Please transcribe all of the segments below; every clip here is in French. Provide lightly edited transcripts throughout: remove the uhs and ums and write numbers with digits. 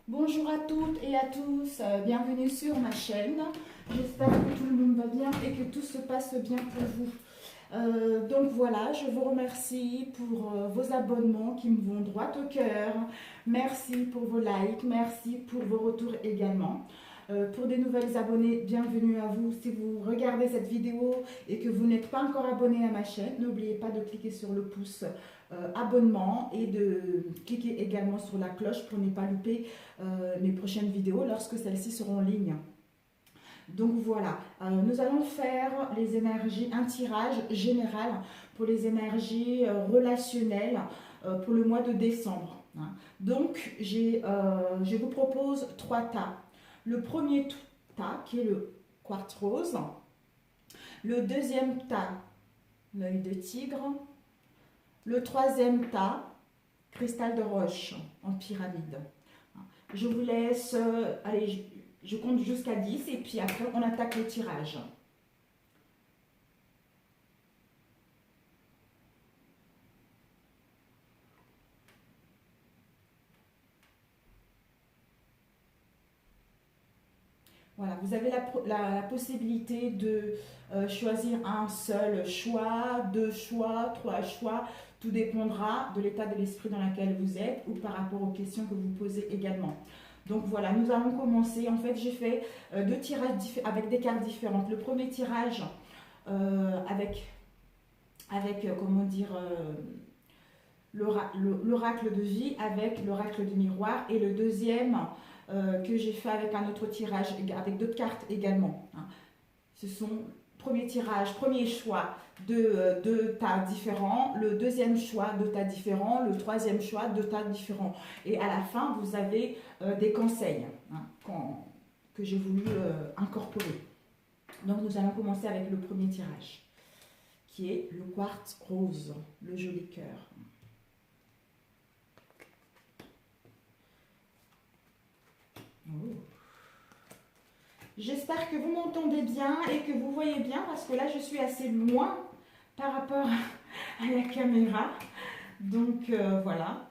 Bonjour à toutes et à tous, bienvenue sur ma chaîne. J'espère que tout le monde va bien et que tout se passe bien pour vous. Donc voilà, je vous remercie pour vos abonnements qui me vont droit au cœur. Merci pour vos likes, merci pour vos retours également. Pour des nouvelles abonnés, bienvenue à vous. Si vous regardez cette vidéo et que vous n'êtes pas encore abonné à ma chaîne, n'oubliez pas de cliquer sur le pouce abonnement et de cliquer également sur la cloche pour ne pas louper mes prochaines vidéos lorsque celles-ci seront en ligne. Donc voilà, nous allons faire les énergies, un tirage général pour les énergies relationnelles pour le mois de décembre. Donc je vous propose 3 tas. Le premier tas qui est le quartz rose, le deuxième tas, l'œil de tigre, le troisième tas, cristal de roche en pyramide. Je vous laisse, allez, je compte jusqu'à 10 et puis après on attaque le tirage. Voilà, vous avez la possibilité de choisir un seul choix, 2 choix, 3 choix. Tout dépendra de l'état de l'esprit dans lequel vous êtes ou par rapport aux questions que vous posez également. Donc voilà, nous allons commencer. En fait, j'ai fait 2 tirages avec des cartes différentes. Le premier tirage avec comment dire, l'oracle de vie avec l'oracle du miroir, et le deuxième que j'ai fait avec un autre tirage avec d'autres cartes également. Ce sont premier tirage, premier choix de 2 tas différents, le deuxième choix 2 tas différents, le troisième choix 2 tas différents. Et à la fin, vous avez des conseils que j'ai voulu incorporer. Donc nous allons commencer avec le premier tirage, qui est le quartz rose, le joli cœur. Oh. J'espère que vous m'entendez bien et que vous voyez bien, parce que là je suis assez loin par rapport à la caméra. Donc voilà.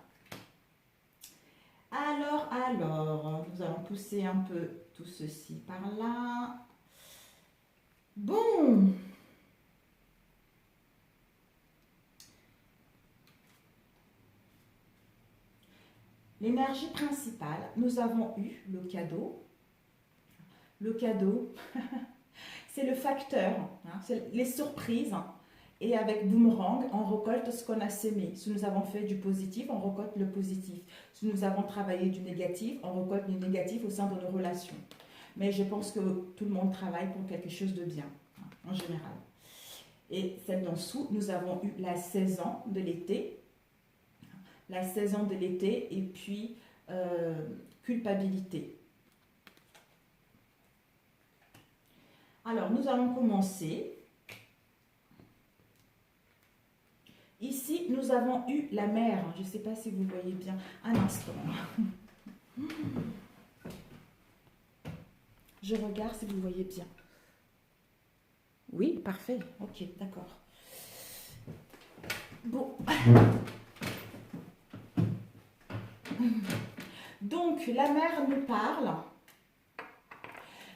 Alors, nous allons pousser un peu tout ceci par là. Bon. L'énergie principale, nous avons eu le cadeau. Le cadeau, c'est le facteur, c'est les surprises. Et avec Boomerang, on récolte ce qu'on a sémé. Si nous avons fait du positif, on récolte le positif. Si nous avons travaillé du négatif, on récolte du négatif au sein de nos relations. Mais je pense que tout le monde travaille pour quelque chose de bien, en général. Et celle d'en dessous, nous avons eu la saison de l'été. La saison de l'été et puis culpabilité. Alors, nous allons commencer. Ici, nous avons eu la mer. Je ne sais pas si vous voyez bien. Un instant. Je regarde si vous voyez bien. Oui, parfait. Ok, d'accord. Bon. Donc, la mer nous parle.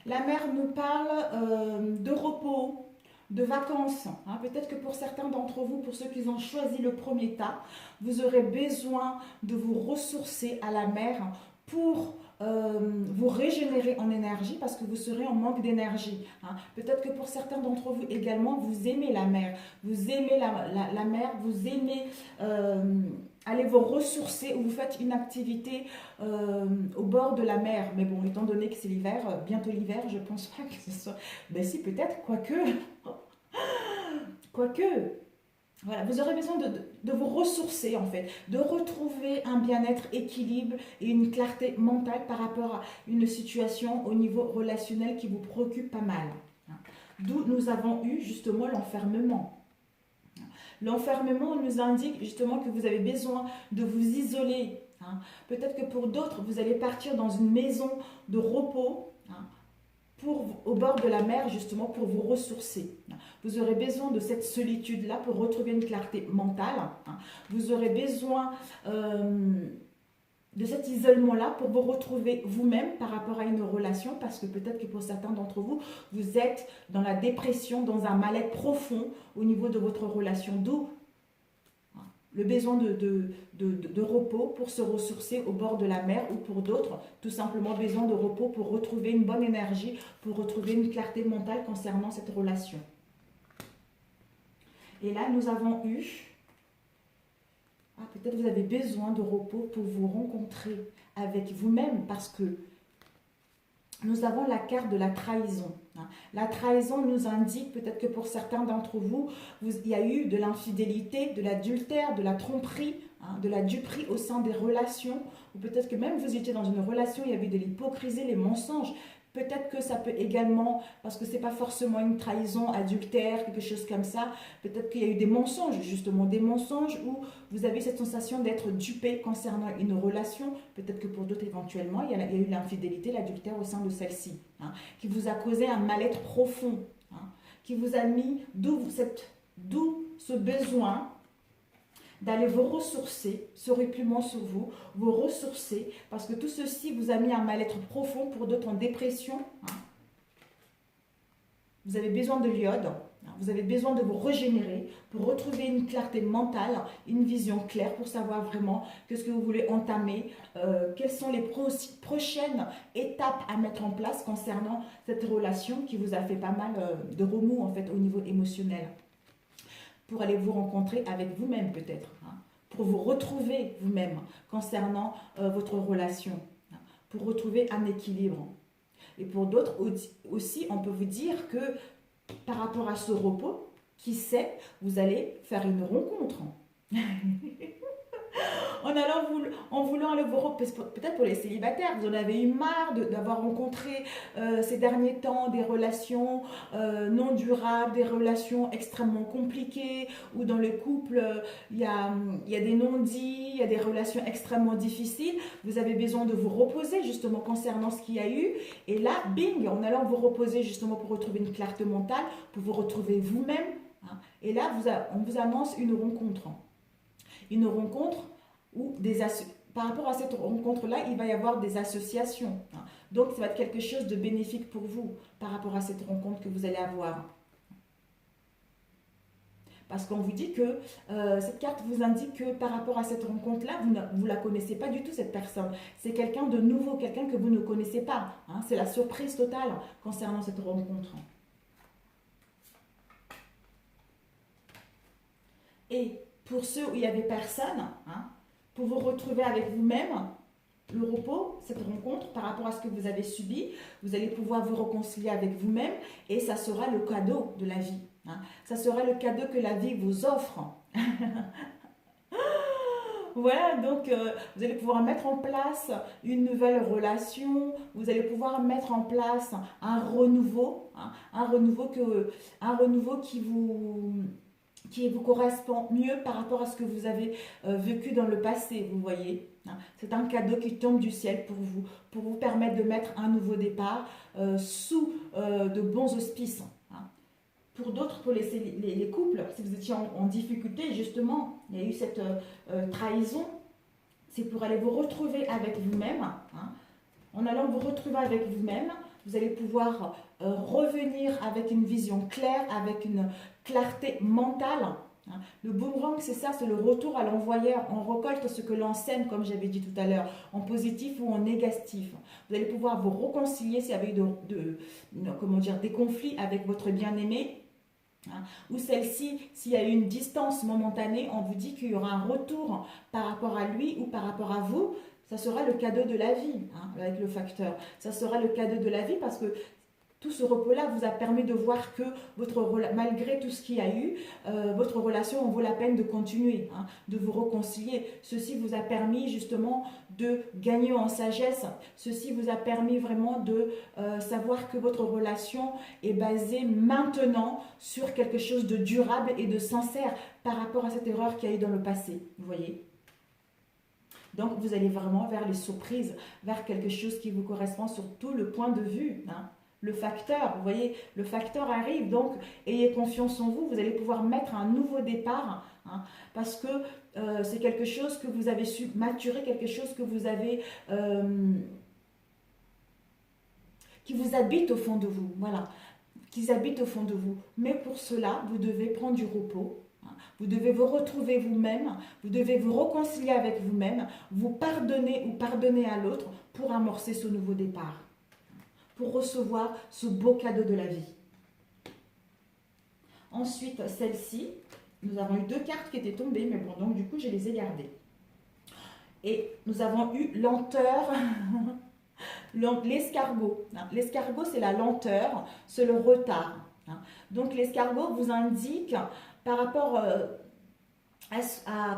La mer nous parle de repos, de vacances. Peut-être que pour certains d'entre vous, pour ceux qui ont choisi le premier tas, vous aurez besoin de vous ressourcer à la mer pour vous régénérer en énergie, parce que vous serez en manque d'énergie. Peut-être que pour certains d'entre vous également, vous aimez la mer. Vous aimez la mer, vous aimez aller vous ressourcer, ou vous faites une activité au bord de la mer. Mais bon, étant donné que c'est l'hiver, bientôt l'hiver, je pense pas que ce soit... Ben si, peut-être, quoique... Quoique... Voilà, vous aurez besoin de vous ressourcer en fait, de retrouver un bien-être, équilibre et une clarté mentale par rapport à une situation au niveau relationnel qui vous préoccupe pas mal. D'où nous avons eu justement l'enfermement. L'enfermement nous indique justement que vous avez besoin de vous isoler. Peut-être que pour d'autres, vous allez partir dans une maison de repos, au bord de la mer, justement, pour vous ressourcer. Vous aurez besoin de cette solitude-là pour retrouver une clarté mentale. Vous aurez besoin de cet isolement-là pour vous retrouver vous-même par rapport à une relation, parce que peut-être que pour certains d'entre vous, vous êtes dans la dépression, dans un mal-être profond au niveau de votre relation, d'où le besoin de repos pour se ressourcer au bord de la mer, ou pour d'autres, tout simplement besoin de repos pour retrouver une bonne énergie, pour retrouver une clarté mentale concernant cette relation. Et là, nous avons eu... peut-être vous avez besoin de repos pour vous rencontrer avec vous-même, parce que nous avons la carte de la trahison. La trahison nous indique, peut-être que pour certains d'entre vous, il y a eu de l'infidélité, de l'adultère, de la tromperie, de la duperie au sein des relations, ou peut-être que même vous étiez dans une relation, il y avait de l'hypocrisie, les mensonges. Peut-être que ça peut également, parce que ce n'est pas forcément une trahison, adultère, quelque chose comme ça, peut-être qu'il y a eu des mensonges, justement, des mensonges où vous avez cette sensation d'être dupé concernant une relation. Peut-être que pour d'autres, éventuellement, il y a eu l'infidélité, l'adultère au sein de celle-ci, qui vous a causé un mal-être profond, qui vous a mis, d'où ce besoin d'aller vous ressourcer, ce repliement sur vous, vous ressourcer, parce que tout ceci vous a mis un mal-être profond, pour d'autres en dépression. Vous avez besoin de l'iode, vous avez besoin de vous régénérer pour retrouver une clarté mentale, une vision claire pour savoir vraiment qu'est-ce que vous voulez entamer, quelles sont les prochaines étapes à mettre en place concernant cette relation qui vous a fait pas mal de remous en fait au niveau émotionnel. Pour aller vous rencontrer avec vous-même peut-être, pour vous retrouver vous-même concernant votre relation, pour retrouver un équilibre. Et pour d'autres aussi, on peut vous dire que par rapport à ce repos, qui sait, vous allez faire une rencontre. En voulant aller vous reposer, peut-être pour les célibataires, vous en avez eu marre d'avoir rencontré ces derniers temps des relations non durables, des relations extrêmement compliquées, où dans le couple, il y a des non-dits, il y a des relations extrêmement difficiles. Vous avez besoin de vous reposer justement concernant ce qu'il y a eu. Et là, bing, en allant vous reposer justement pour retrouver une clarté mentale, pour vous retrouver vous-même. Et là, on vous annonce une rencontre. Une rencontre où par rapport à cette rencontre-là, il va y avoir des associations. Donc, ça va être quelque chose de bénéfique pour vous par rapport à cette rencontre que vous allez avoir. Parce qu'on vous dit que cette carte vous indique que par rapport à cette rencontre-là, vous ne la connaissez pas du tout, cette personne. C'est quelqu'un de nouveau, quelqu'un que vous ne connaissez pas. C'est la surprise totale concernant cette rencontre. Et pour ceux où il n'y avait personne, pour vous retrouver avec vous-même, le repos, cette rencontre, par rapport à ce que vous avez subi, vous allez pouvoir vous réconcilier avec vous-même et ça sera le cadeau de la vie. Ça sera le cadeau que la vie vous offre. Voilà, donc vous allez pouvoir mettre en place une nouvelle relation, vous allez pouvoir mettre en place un renouveau, un renouveau qui vous correspond mieux par rapport à ce que vous avez vécu dans le passé, vous voyez. C'est un cadeau qui tombe du ciel pour vous permettre de mettre un nouveau départ sous de bons auspices. Pour d'autres, pour les couples, si vous étiez en difficulté, justement, il y a eu cette trahison, c'est pour aller vous retrouver avec vous-même. En allant vous retrouver avec vous-même, vous allez pouvoir revenir avec une vision claire, avec une clarté mentale. Le boomerang, c'est ça, c'est le retour à l'envoyeur. On récolte ce que l'on sème, comme j'avais dit tout à l'heure, en positif ou en négatif. Vous allez pouvoir vous réconcilier s'il y avait eu des conflits avec votre bien-aimé. Ou celle-ci, s'il y a eu une distance momentanée, on vous dit qu'il y aura un retour par rapport à lui ou par rapport à vous. Ça sera le cadeau de la vie, avec le facteur. Ça sera le cadeau de la vie parce que tout ce repos-là vous a permis de voir que malgré tout ce qu'il y a eu, votre relation en vaut la peine de continuer, de vous réconcilier. Ceci vous a permis justement de gagner en sagesse. Ceci vous a permis vraiment de savoir que votre relation est basée maintenant sur quelque chose de durable et de sincère par rapport à cette erreur qu'il y a eu dans le passé. Vous voyez ? Donc, vous allez vraiment vers les surprises, vers quelque chose qui vous correspond sur tout le point de vue. Le facteur, vous voyez, le facteur arrive, donc ayez confiance en vous, vous allez pouvoir mettre un nouveau départ, parce que c'est quelque chose que vous avez su maturer, quelque chose que vous avez, qui vous habite au fond de vous, voilà, qui habite au fond de vous. Mais pour cela, vous devez prendre du repos, hein. Vous devez vous retrouver vous-même, vous devez vous réconcilier avec vous-même, vous pardonner ou pardonner à l'autre pour amorcer ce nouveau départ, pour recevoir ce beau cadeau de la vie. Ensuite, celle-ci, nous avons eu 2 cartes qui étaient tombées, mais bon, donc du coup, je les ai gardées. Et nous avons eu lenteur, l'escargot. L'escargot, c'est la lenteur, c'est le retard. Donc, l'escargot vous indique, par rapport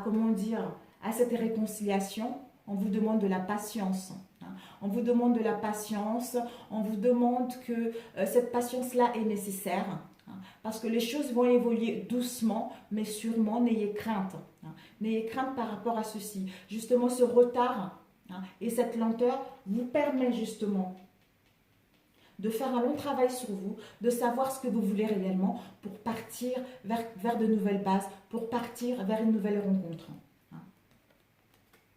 comment dire, à cette réconciliation, on vous demande de la patience. On vous demande de la patience, on vous demande que cette patience-là est nécessaire. Parce que les choses vont évoluer doucement, mais sûrement, n'ayez crainte. N'ayez crainte par rapport à ceci. Justement, ce retard et cette lenteur vous permet justement de faire un long travail sur vous, de savoir ce que vous voulez réellement pour partir vers de nouvelles bases, pour partir vers une nouvelle rencontre.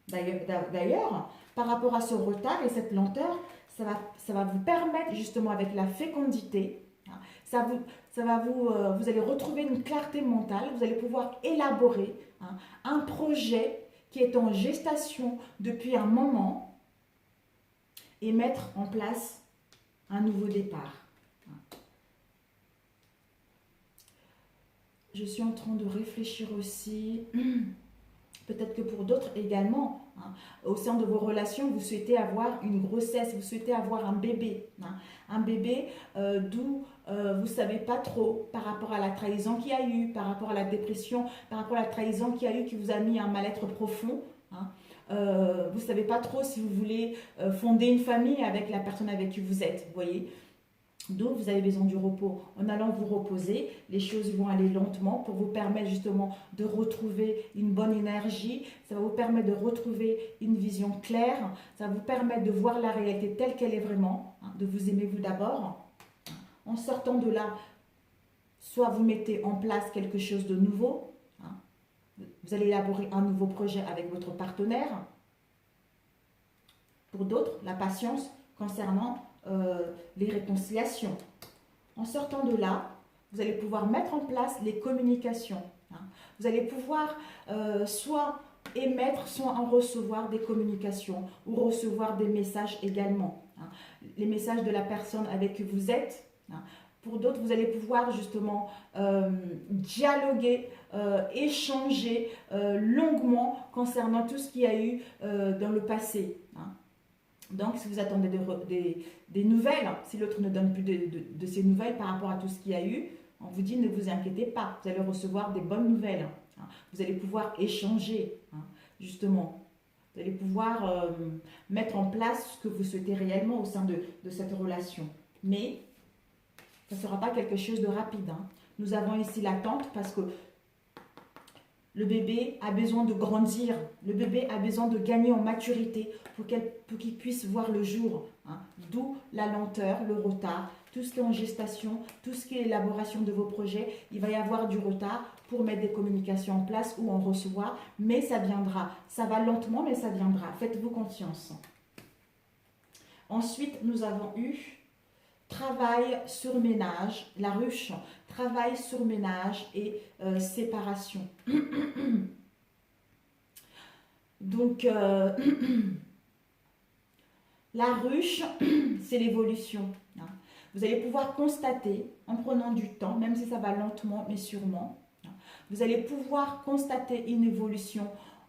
D'ailleurs, par rapport à ce retard et cette lenteur, ça va vous permettre justement avec la fécondité, vous allez retrouver une clarté mentale, vous allez pouvoir élaborer un projet qui est en gestation depuis un moment et mettre en place un nouveau départ. Je suis en train de réfléchir aussi, peut-être que pour d'autres également, au sein de vos relations, vous souhaitez avoir une grossesse, vous souhaitez avoir un bébé. Un bébé d'où vous ne savez pas trop par rapport à la trahison qu'il y a eu, par rapport à la dépression, par rapport à la trahison qu'il y a eu qui vous a mis un mal-être profond. Vous ne savez pas trop si vous voulez fonder une famille avec la personne avec qui vous êtes, vous voyez. Donc, vous avez besoin du repos. En allant vous reposer, les choses vont aller lentement pour vous permettre justement de retrouver une bonne énergie. Ça va vous permettre de retrouver une vision claire. Ça va vous permettre de voir la réalité telle qu'elle est vraiment, de vous aimer vous d'abord. En sortant de là, soit vous mettez en place quelque chose de nouveau. Vous allez élaborer un nouveau projet avec votre partenaire. Pour d'autres, la patience concernant les réconciliations. En sortant de là, vous allez pouvoir mettre en place les communications. Vous allez pouvoir soit émettre, soit en recevoir des communications ou recevoir des messages également. Les messages de la personne avec qui vous êtes. Pour d'autres, vous allez pouvoir justement dialoguer, échanger longuement concernant tout ce qu'il y a eu dans le passé. Donc, si vous attendez des nouvelles, si l'autre ne donne plus de ces nouvelles par rapport à tout ce qu'il y a eu, on vous dit ne vous inquiétez pas, vous allez recevoir des bonnes nouvelles. Vous allez pouvoir échanger, justement. Vous allez pouvoir mettre en place ce que vous souhaitez réellement au sein de cette relation. Mais ça ne sera pas quelque chose de rapide. Nous avons ici l'attente parce que le bébé a besoin de grandir, le bébé a besoin de gagner en maturité pour qu'il puisse voir le jour. D'où la lenteur, le retard, tout ce qui est en gestation, tout ce qui est élaboration de vos projets. Il va y avoir du retard pour mettre des communications en place ou en recevoir, mais ça viendra. Ça va lentement, mais ça viendra. Faites-vous confiance. Ensuite, nous avons eu travail sur ménage, la ruche, travail sur ménage et séparation. Donc, la ruche, c'est l'évolution. Vous allez pouvoir constater, en prenant du temps, même si ça va lentement, mais sûrement, vous allez pouvoir constater une évolution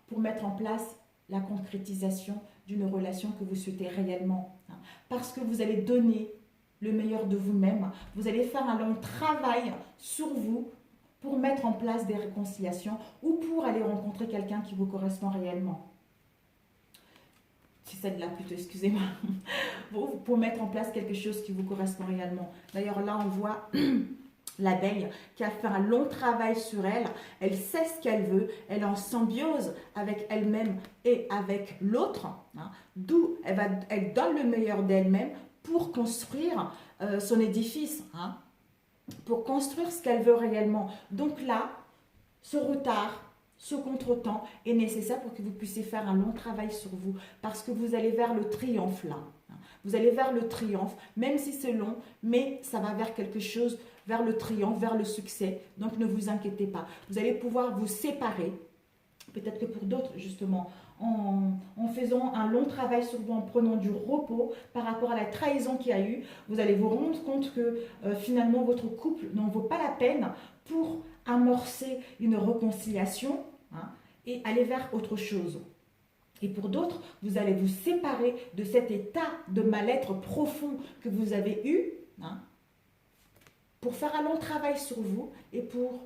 pour mettre en place la concrétisation d'une relation que vous souhaitez réellement. Parce que vous allez donner le meilleur de vous-même. Vous allez faire un long travail sur vous pour mettre en place des réconciliations ou pour aller rencontrer quelqu'un qui vous correspond réellement. C'est celle-là plutôt, excusez-moi. Pour mettre en place quelque chose qui vous correspond réellement. D'ailleurs, là, on voit l'abeille qui a fait un long travail sur elle. Elle sait ce qu'elle veut. Elle est en symbiose avec elle-même et avec l'autre. D'où elle donne le meilleur d'elle-même pour construire son édifice, pour construire ce qu'elle veut réellement. Donc là, ce retard, ce contretemps est nécessaire pour que vous puissiez faire un long travail sur vous, parce que vous allez vers le triomphe là. Vous allez vers le triomphe, même si c'est long, mais ça va vers quelque chose, vers le triomphe, vers le succès. Donc ne vous inquiétez pas. Vous allez pouvoir vous séparer. Peut-être que pour d'autres, justement, en faisant un long travail sur vous, en prenant du repos par rapport à la trahison qu'il y a eu, vous allez vous rendre compte que finalement votre couple n'en vaut pas la peine pour amorcer une réconciliation, hein, et aller vers autre chose. Et pour d'autres, vous allez vous séparer de cet état de mal-être profond que vous avez eu, hein, pour faire un long travail sur vous et pour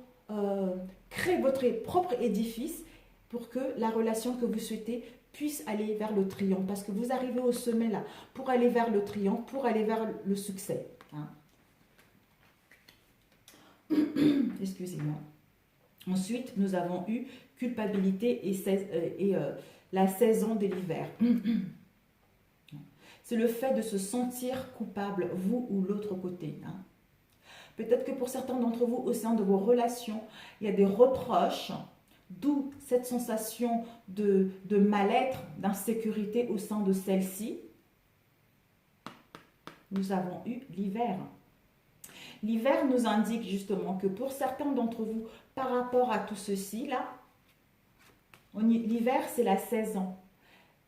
créer votre propre édifice, pour que la relation que vous souhaitez puisse aller vers le triomphe. Parce que vous arrivez au sommet là, pour aller vers le triomphe, pour aller vers le succès. Hein. Excusez-moi. Ensuite, nous avons eu culpabilité et la saison de l'hiver. C'est le fait de se sentir coupable, vous ou l'autre côté. Hein. Peut-être que pour certains d'entre vous, au sein de vos relations, il y a des reproches, d'où cette sensation de mal-être, d'insécurité au sein de celle-ci. Nous avons eu l'hiver. L'hiver nous indique justement que pour certains d'entre vous, par rapport à tout ceci, là, l'hiver, c'est la saison.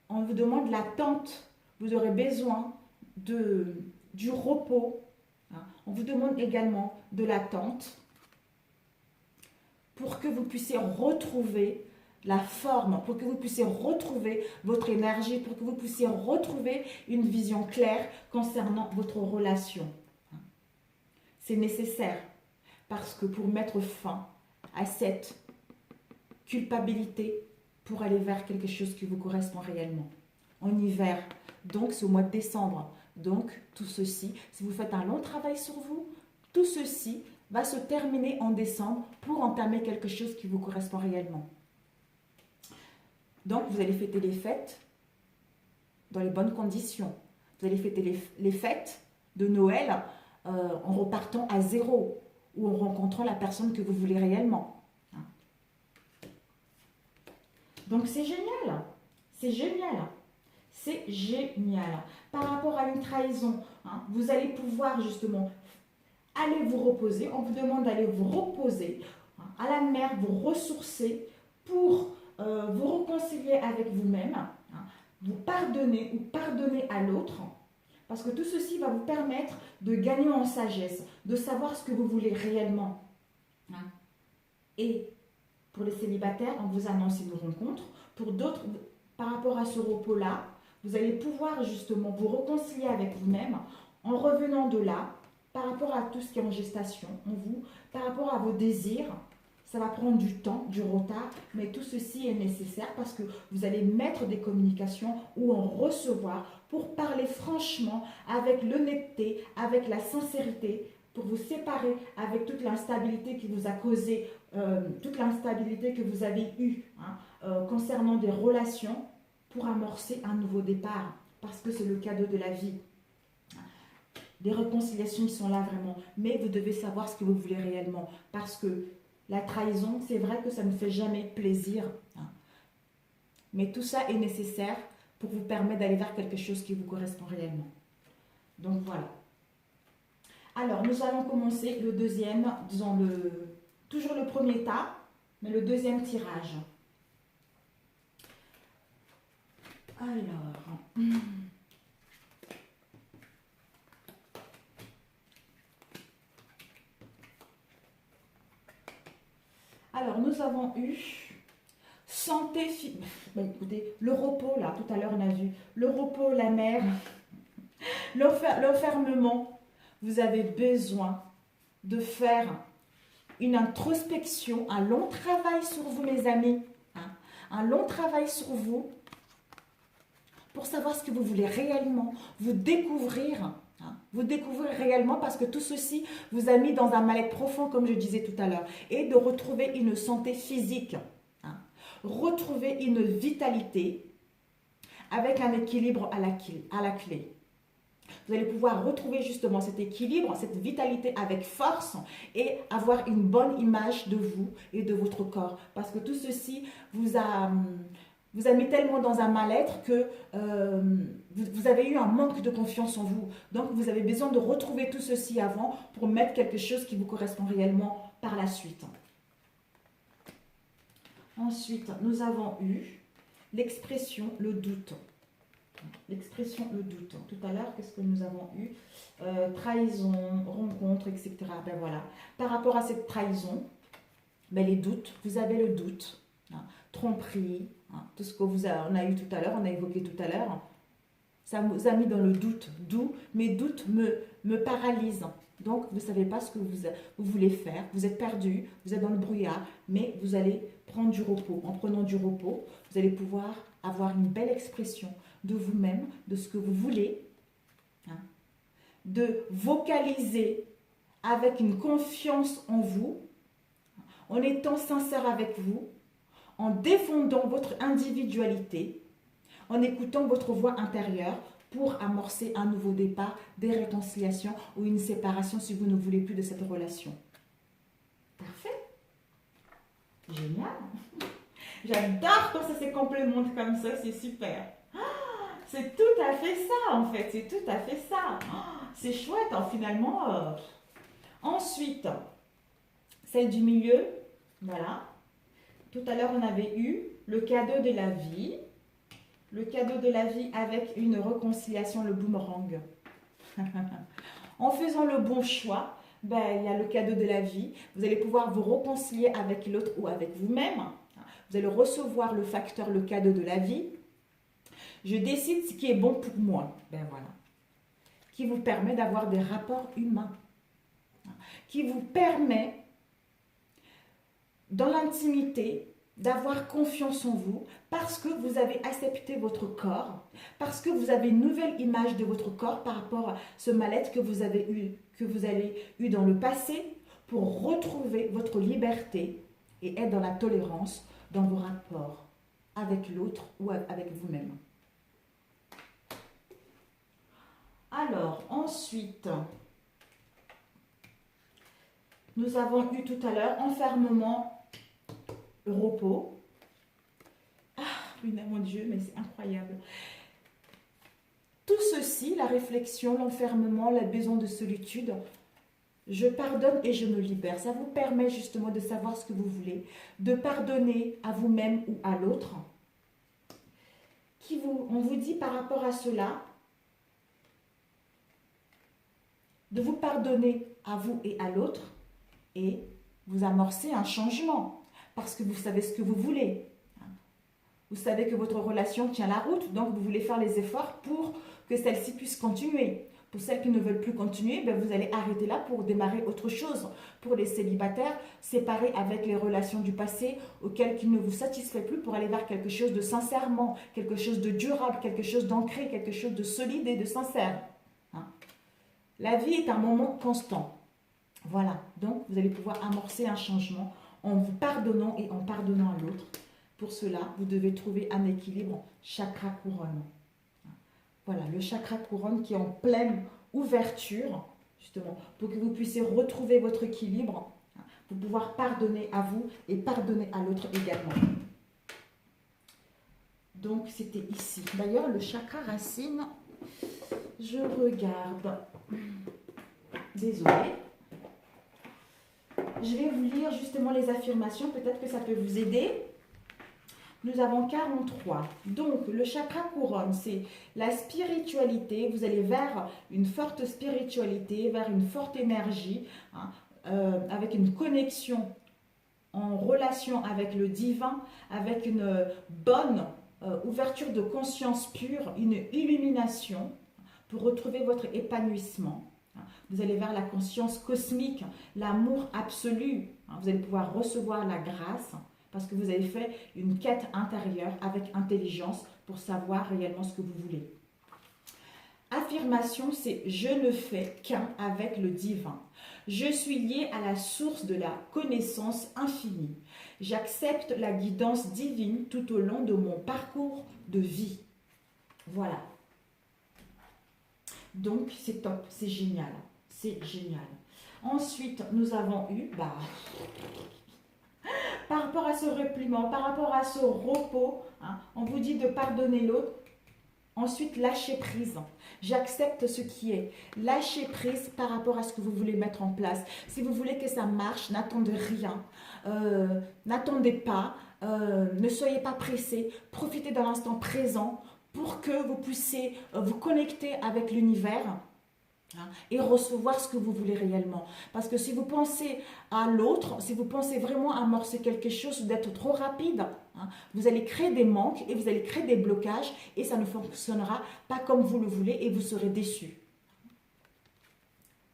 On vous demande l'attente. Vous aurez besoin du repos. Hein. On vous demande également de l'attente pour que vous puissiez retrouver la forme, pour que vous puissiez retrouver votre énergie, pour que vous puissiez retrouver une vision claire concernant votre relation. C'est nécessaire parce que pour mettre fin à cette culpabilité, pour aller vers quelque chose qui vous correspond réellement. En hiver, donc c'est au mois de décembre. Donc tout ceci, si vous faites un long travail sur vous, tout ceci va se terminer en décembre pour entamer quelque chose qui vous correspond réellement. Donc vous allez fêter les fêtes dans les bonnes conditions. Vous allez fêter les fêtes de Noël en repartant à zéro ou en rencontrant la personne que vous voulez réellement. Donc c'est génial, c'est génial, c'est génial. Par rapport à une trahison, hein, vous allez pouvoir justement aller vous reposer. On vous demande d'aller vous reposer, hein, à la mer, vous ressourcer pour vous réconcilier avec vous-même, hein, vous pardonner ou pardonner à l'autre. Parce que tout ceci va vous permettre de gagner en sagesse, de savoir ce que vous voulez réellement. Hein. Et pour les célibataires, on vous annonce une rencontre. Pour d'autres, par rapport à ce repos-là, vous allez pouvoir justement vous réconcilier avec vous-même en revenant de là, par rapport à tout ce qui est en gestation en vous, par rapport à vos désirs. Ça va prendre du temps, du retard, mais tout ceci est nécessaire parce que vous allez mettre des communications ou en recevoir pour parler franchement, avec l'honnêteté, avec la sincérité, pour vous séparer avec toute l'instabilité qui vous a causé, toute l'instabilité que vous avez eue, hein, concernant des relations, pour amorcer un nouveau départ, parce que c'est le cadeau de la vie. Des réconciliations, ils sont là vraiment, mais vous devez savoir ce que vous voulez réellement, parce que la trahison, c'est vrai que ça ne fait jamais plaisir, hein, mais tout ça est nécessaire pour vous permettre d'aller vers quelque chose qui vous correspond réellement. Donc voilà. Alors, nous allons commencer le deuxième, disons toujours le premier tas, mais le deuxième tirage. Alors, nous avons eu santé, écoutez, le repos, là, tout à l'heure on a vu, le repos, la mer, l'enfermement. Vous avez besoin de faire une introspection, un long travail sur vous, mes amis, hein, un long travail sur vous, pour savoir ce que vous voulez réellement, vous découvrir, hein, vous découvrir réellement, parce que tout ceci vous a mis dans un mal-être profond, comme je disais tout à l'heure, et de retrouver une santé physique, hein, retrouver une vitalité avec un équilibre à la clé. Vous allez pouvoir retrouver justement cet équilibre, cette vitalité avec force et avoir une bonne image de vous et de votre corps. Parce que tout ceci vous a mis tellement dans un mal-être que vous avez eu un manque de confiance en vous. Donc, vous avez besoin de retrouver tout ceci avant pour mettre quelque chose qui vous correspond réellement par la suite. Ensuite, nous avons eu l'expression « le doute ». L'expression « le doute ». Tout à l'heure, qu'est-ce que nous avons eu? Trahison, rencontre, etc. Ben voilà. Par rapport à cette trahison, ben les doutes, vous avez le doute. Tromperie, tout ce que on a eu tout à l'heure, on a évoqué tout à l'heure. Ça vous a mis dans le doute. D'où mes doutes me paralysent. Donc, vous ne savez pas ce que vous voulez faire. Vous êtes perdu, vous êtes dans le brouillard, mais vous allez prendre du repos. En prenant du repos, vous allez pouvoir avoir une belle expression de vous-même, de ce que vous voulez, de vocaliser avec une confiance en vous, en étant sincère avec vous, en défendant votre individualité, en écoutant votre voix intérieure pour amorcer un nouveau départ, des réconciliations ou une séparation si vous ne voulez plus de cette relation. Parfait. Génial. J'adore quand ça se complémente comme ça, c'est super. C'est tout à fait ça en fait, c'est tout à fait ça. C'est chouette finalement. Ensuite, celle du milieu, voilà. Tout à l'heure, on avait eu le cadeau de la vie. Le cadeau de la vie avec une réconciliation, le boomerang. En faisant le bon choix, ben, il y a le cadeau de la vie. Vous allez pouvoir vous réconcilier avec l'autre ou avec vous-même. Vous allez recevoir le facteur, le cadeau de la vie. Je décide ce qui est bon pour moi. Ben voilà. Qui vous permet d'avoir des rapports humains. Qui vous permet, dans l'intimité, d'avoir confiance en vous parce que vous avez accepté votre corps, parce que vous avez une nouvelle image de votre corps par rapport à ce mal-être que vous avez eu dans le passé pour retrouver votre liberté et être dans la tolérance dans vos rapports avec l'autre ou avec vous-même. Alors, ensuite, nous avons eu tout à l'heure enfermement, repos. Ah, mon Dieu, mais c'est incroyable. Tout ceci, la réflexion, l'enfermement, la besoin de solitude, je pardonne et je me libère. Ça vous permet justement de savoir ce que vous voulez, de pardonner à vous-même ou à l'autre. On vous dit par rapport à cela, de vous pardonner à vous et à l'autre et vous amorcez un changement parce que vous savez ce que vous voulez. Vous savez que votre relation tient la route, donc vous voulez faire les efforts pour que celle-ci puisse continuer. Pour celles qui ne veulent plus continuer, ben vous allez arrêter là pour démarrer autre chose. Pour les célibataires, séparés avec les relations du passé auxquelles qui ne vous satisfait plus pour aller vers quelque chose de sincèrement, quelque chose de durable, quelque chose d'ancré, quelque chose de solide et de sincère. La vie est un moment constant. Voilà, donc vous allez pouvoir amorcer un changement en vous pardonnant et en pardonnant à l'autre. Pour cela, vous devez trouver un équilibre chakra couronne. Voilà, le chakra couronne qui est en pleine ouverture, justement, pour que vous puissiez retrouver votre équilibre, pour pouvoir pardonner à vous et pardonner à l'autre également. Donc, c'était ici. D'ailleurs, le chakra racine, je regarde. Désolée. Je vais vous lire justement les affirmations, peut-être que ça peut vous aider. Nous avons 43. Donc, le chakra couronne, c'est la spiritualité. Vous allez vers une forte spiritualité, vers une forte énergie, avec une connexion en relation avec le divin, avec une bonne ouverture de conscience pure, une illumination pour retrouver votre épanouissement. Vous allez vers la conscience cosmique, l'amour absolu. Vous allez pouvoir recevoir la grâce parce que vous avez fait une quête intérieure avec intelligence pour savoir réellement ce que vous voulez. Affirmation, c'est « Je ne fais qu'un avec le divin. Je suis lié à la source de la connaissance infinie. J'accepte la guidance divine tout au long de mon parcours de vie. » Voilà. Donc, c'est top, c'est génial. C'est génial. Ensuite, nous avons eu, par rapport à ce repliement, par rapport à ce repos, hein, on vous dit de pardonner l'autre. Ensuite, lâcher prise. J'accepte ce qui est. Lâcher prise par rapport à ce que vous voulez mettre en place. Si vous voulez que ça marche, n'attendez rien. N'attendez pas. Ne soyez pas pressé. Profitez de l'instant présent pour que vous puissiez vous connecter avec l'univers, hein, et recevoir ce que vous voulez réellement. Parce que si vous pensez à l'autre, si vous pensez vraiment amorcer quelque chose, d'être trop rapide, hein, vous allez créer des manques et vous allez créer des blocages et ça ne fonctionnera pas comme vous le voulez et vous serez déçus.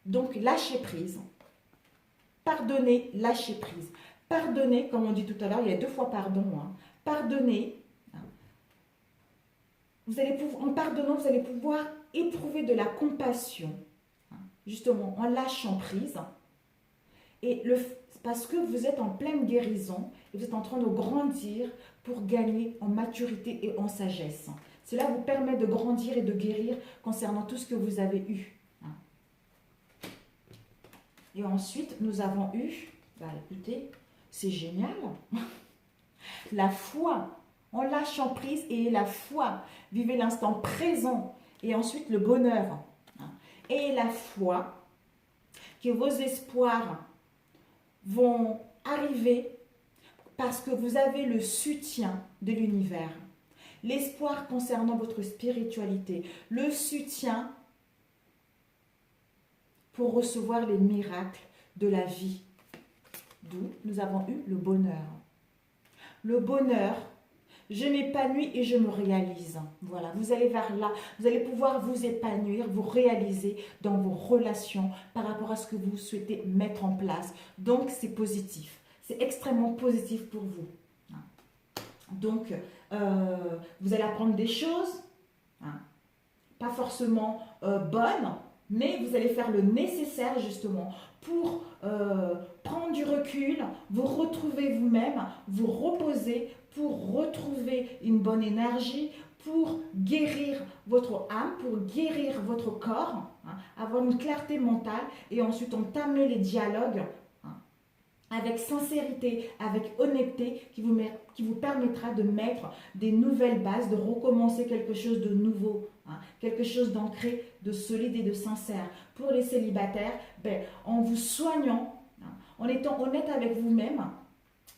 Donc, lâchez prise. Pardonnez, lâchez prise. Pardonnez, comme on dit tout à l'heure, il y a 2 fois pardon. Hein. Pardonnez. En pardonnant, vous allez pouvoir éprouver de la compassion, hein, justement en lâchant prise. Et parce que vous êtes en pleine guérison et vous êtes en train de grandir pour gagner en maturité et en sagesse. Cela vous permet de grandir et de guérir concernant tout ce que vous avez eu. Hein. Et ensuite, nous avons eu, écoutez, c'est génial, la foi. En lâchant prise et la foi. Vivez l'instant présent et ensuite le bonheur. Et la foi que vos espoirs vont arriver parce que vous avez le soutien de l'univers. L'espoir concernant votre spiritualité. Le soutien pour recevoir les miracles de la vie. D'où nous avons eu le bonheur. Le bonheur, je m'épanouis et je me réalise. Voilà, vous allez vers là, vous allez pouvoir vous épanouir, vous réaliser dans vos relations par rapport à ce que vous souhaitez mettre en place. Donc, c'est positif. C'est extrêmement positif pour vous. Donc, vous allez apprendre des choses, hein, pas forcément bonnes, mais vous allez faire le nécessaire justement pour prendre du recul, vous retrouver vous-même, vous reposer pour retrouver une bonne énergie, pour guérir votre âme, pour guérir votre corps, hein, avoir une clarté mentale et ensuite entamer les dialogues, hein, avec sincérité, avec honnêteté qui vous permettra de mettre des nouvelles bases, de recommencer quelque chose de nouveau, hein, quelque chose d'ancré, de solide et de sincère. Pour les célibataires, en vous soignant, hein, en étant honnête avec vous-même,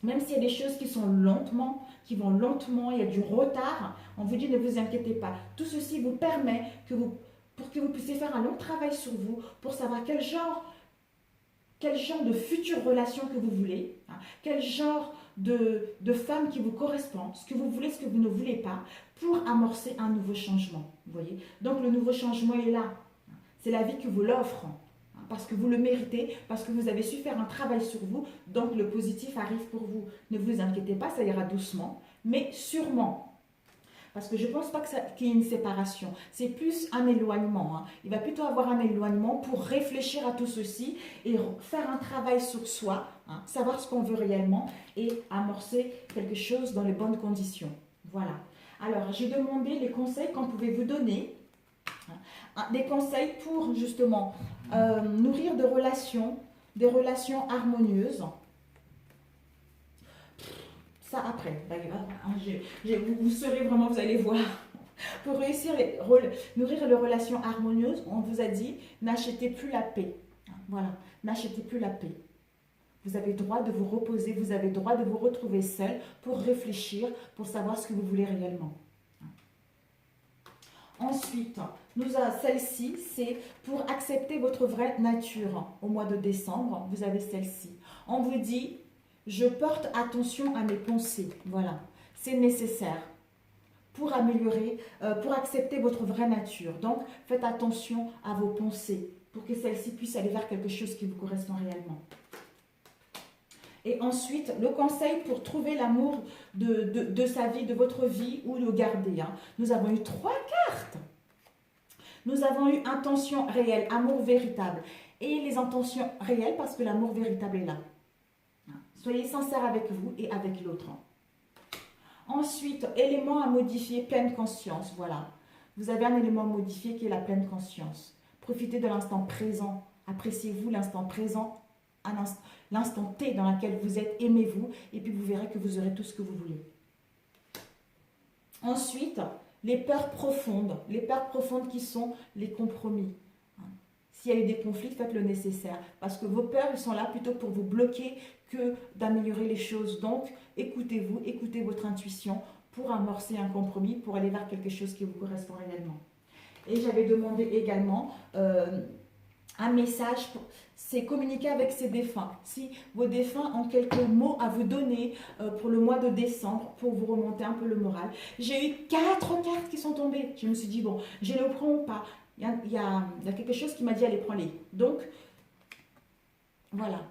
même s'il y a des choses qui vont lentement, il y a du retard, on vous dit ne vous inquiétez pas. Tout ceci vous permet pour que vous puissiez faire un long travail sur vous, pour savoir quel genre de future relation que vous voulez, hein, quel genre de femme qui vous correspond, ce que vous voulez, ce que vous ne voulez pas, pour amorcer un nouveau changement. Vous voyez? Donc le nouveau changement est là. C'est la vie qui vous l'offre. Parce que vous le méritez, parce que vous avez su faire un travail sur vous, donc le positif arrive pour vous. Ne vous inquiétez pas, ça ira doucement, mais sûrement. Parce que je ne pense pas qu'il y ait une séparation, c'est plus un éloignement. Hein. Il va plutôt avoir un éloignement pour réfléchir à tout ceci et faire un travail sur soi, hein, savoir ce qu'on veut réellement et amorcer quelque chose dans les bonnes conditions. Voilà. Alors, j'ai demandé les conseils qu'on pouvait vous donner. Des conseils pour justement nourrir des relations harmonieuses. Ça après, vous saurez vraiment, vous allez voir. Pour réussir nourrir les relations harmonieuses, on vous a dit n'achetez plus la paix. Voilà, n'achetez plus la paix. Vous avez le droit de vous reposer, vous avez le droit de vous retrouver seul pour réfléchir, pour savoir ce que vous voulez réellement. Ensuite, celle-ci, c'est pour accepter votre vraie nature. Au mois de décembre, vous avez celle-ci. On vous dit, je porte attention à mes pensées. Voilà, c'est nécessaire pour améliorer, pour accepter votre vraie nature. Donc, faites attention à vos pensées pour que celle-ci puisse aller vers quelque chose qui vous correspond réellement. Et ensuite, le conseil pour trouver l'amour de sa vie, de votre vie, ou le garder. Hein. Nous avons eu 3 cartes. Nous avons eu intention réelle, amour véritable. Et les intentions réelles parce que l'amour véritable est là. Soyez sincères avec vous et avec l'autre. Ensuite, éléments à modifier, pleine conscience. Voilà. Vous avez un élément modifié qui est la pleine conscience. Profitez de l'instant présent. Appréciez-vous l'instant présent, l'instant T dans lequel vous êtes. Aimez-vous et puis vous verrez que vous aurez tout ce que vous voulez. Ensuite, les peurs profondes. Les peurs profondes qui sont les compromis. S'il y a eu des conflits, faites le nécessaire. Parce que vos peurs, ils sont là plutôt pour vous bloquer que d'améliorer les choses. Donc, écoutez-vous, écoutez votre intuition pour amorcer un compromis, pour aller vers quelque chose qui vous correspond réellement. Et j'avais demandé également un message, c'est communiquer avec ses défunts. Si vos défunts ont quelques mots à vous donner pour le mois de décembre, pour vous remonter un peu le moral. J'ai eu 4 cartes qui sont tombées. Je me suis dit, bon, je les prends ou pas. Il y a quelque chose qui m'a dit, allez, prends-les. Donc, voilà.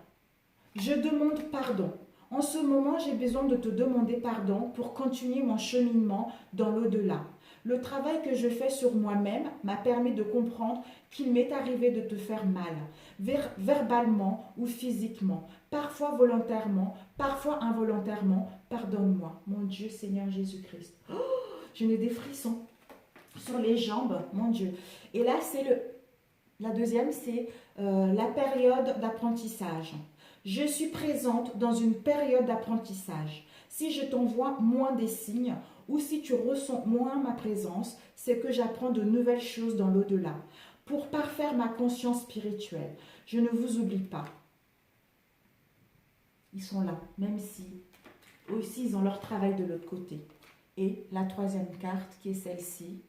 Je demande pardon. En ce moment, j'ai besoin de te demander pardon pour continuer mon cheminement dans l'au-delà. Le travail que je fais sur moi-même m'a permis de comprendre qu'il m'est arrivé de te faire mal, verbalement ou physiquement, parfois volontairement, parfois involontairement. Pardonne-moi, mon Dieu Seigneur Jésus-Christ. Oh, je n'ai des frissons sur les jambes, mon Dieu. Et là, la deuxième, c'est la période d'apprentissage. Je suis présente dans une période d'apprentissage. Si je t'envoie moins des signes ou si tu ressens moins ma présence, c'est que j'apprends de nouvelles choses dans l'au-delà. Pour parfaire ma conscience spirituelle, je ne vous oublie pas. Ils sont là, même si aussi ils ont leur travail de l'autre côté. Et la troisième carte qui est celle-ci,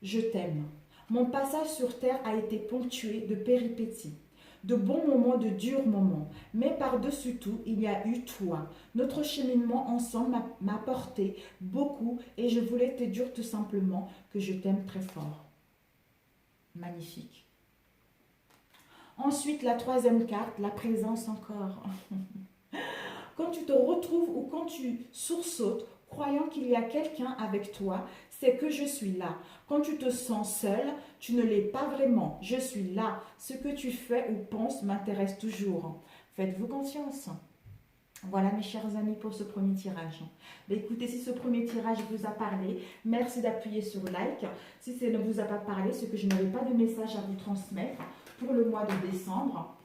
je t'aime. Mon passage sur terre a été ponctué de péripéties, de bons moments, de durs moments. Mais par-dessus tout, il y a eu toi. Notre cheminement ensemble m'a apporté beaucoup et je voulais te dire tout simplement que je t'aime très fort. Magnifique. Ensuite, la troisième carte, la présence encore. Quand tu te retrouves ou quand tu sursautes, croyant qu'il y a quelqu'un avec toi, c'est que je suis là. Quand tu te sens seul, tu ne l'es pas vraiment. Je suis là. Ce que tu fais ou penses m'intéresse toujours. Faites-vous confiance. Voilà mes chers amis pour ce premier tirage. Écoutez, si ce premier tirage vous a parlé, merci d'appuyer sur like. Si ça ne vous a pas parlé, c'est que je n'avais pas de message à vous transmettre pour le mois de décembre.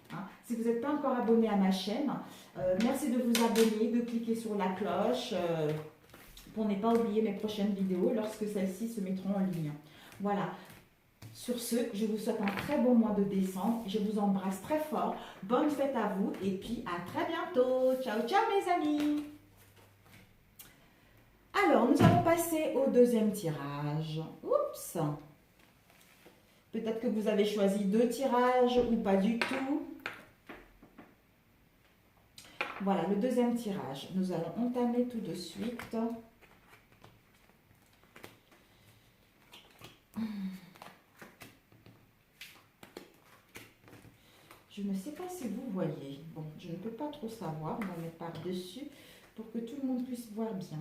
Si vous n'êtes pas encore abonné à ma chaîne, merci de vous abonner, de cliquer sur la cloche pour ne pas oublier mes prochaines vidéos lorsque celles-ci se mettront en ligne. Voilà. Sur ce, je vous souhaite un très bon mois de décembre. Je vous embrasse très fort. Bonne fête à vous et puis à très bientôt. Ciao, ciao mes amis. Alors, nous allons passer au deuxième tirage. Oups. Peut-être que vous avez choisi 2 tirages ou pas du tout. Voilà, le deuxième tirage. Nous allons entamer tout de suite. Je ne sais pas si vous voyez. Bon, je ne peux pas trop savoir. On va mettre par-dessus pour que tout le monde puisse voir bien.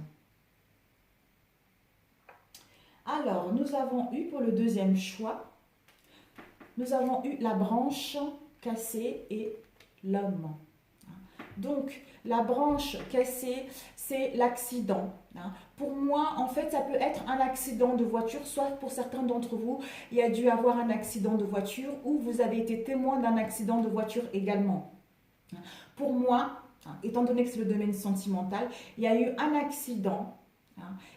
Alors, nous avons eu pour le deuxième choix, nous avons eu la branche cassée et l'homme. Donc, la branche cassée, c'est l'accident. Pour moi, en fait, ça peut être un accident de voiture, soit pour certains d'entre vous, il y a dû avoir un accident de voiture ou vous avez été témoin d'un accident de voiture également. Pour moi, étant donné que c'est le domaine sentimental, il y a eu un accident,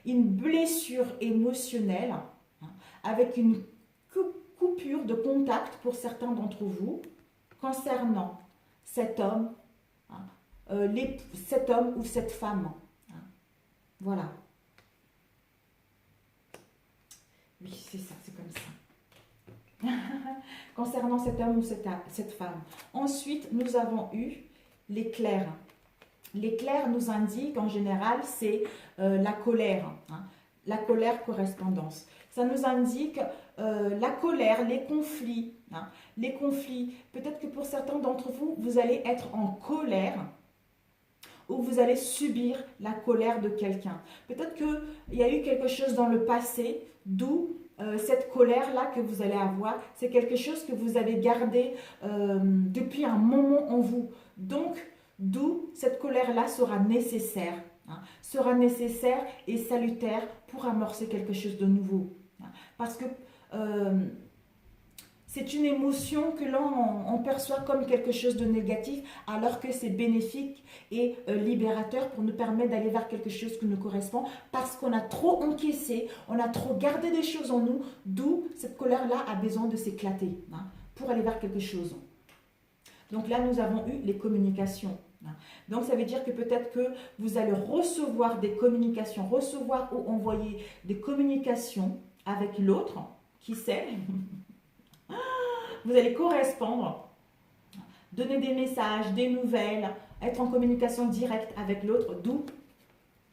une blessure émotionnelle avec une coupure de contact pour certains d'entre vous concernant cet homme, cet homme ou cette femme. Voilà. Oui, c'est ça, c'est comme ça. Concernant cet homme ou cette femme. Ensuite, nous avons eu l'éclair. L'éclair nous indique, en général, c'est la colère. La colère correspondance. Ça nous indique la colère, les conflits. Les conflits. Peut-être que pour certains d'entre vous, vous allez être en colère ou vous allez subir la colère de quelqu'un. Peut-être qu'il y a eu quelque chose dans le passé, d'où cette colère-là que vous allez avoir, c'est quelque chose que vous avez gardé depuis un moment en vous. Donc, d'où cette colère-là sera nécessaire. Sera nécessaire et salutaire pour amorcer quelque chose de nouveau. Parce que c'est une émotion que l'on on perçoit comme quelque chose de négatif, alors que c'est bénéfique et libérateur pour nous permettre d'aller vers quelque chose qui nous correspond, parce qu'on a trop encaissé, on a trop gardé des choses en nous, d'où cette colère-là a besoin de s'éclater pour aller vers quelque chose. Donc là, nous avons eu les communications. Donc ça veut dire que peut-être que vous allez recevoir des communications, recevoir ou envoyer des communications avec l'autre, qui sait. Vous allez correspondre, donner des messages, des nouvelles, être en communication directe avec l'autre, d'où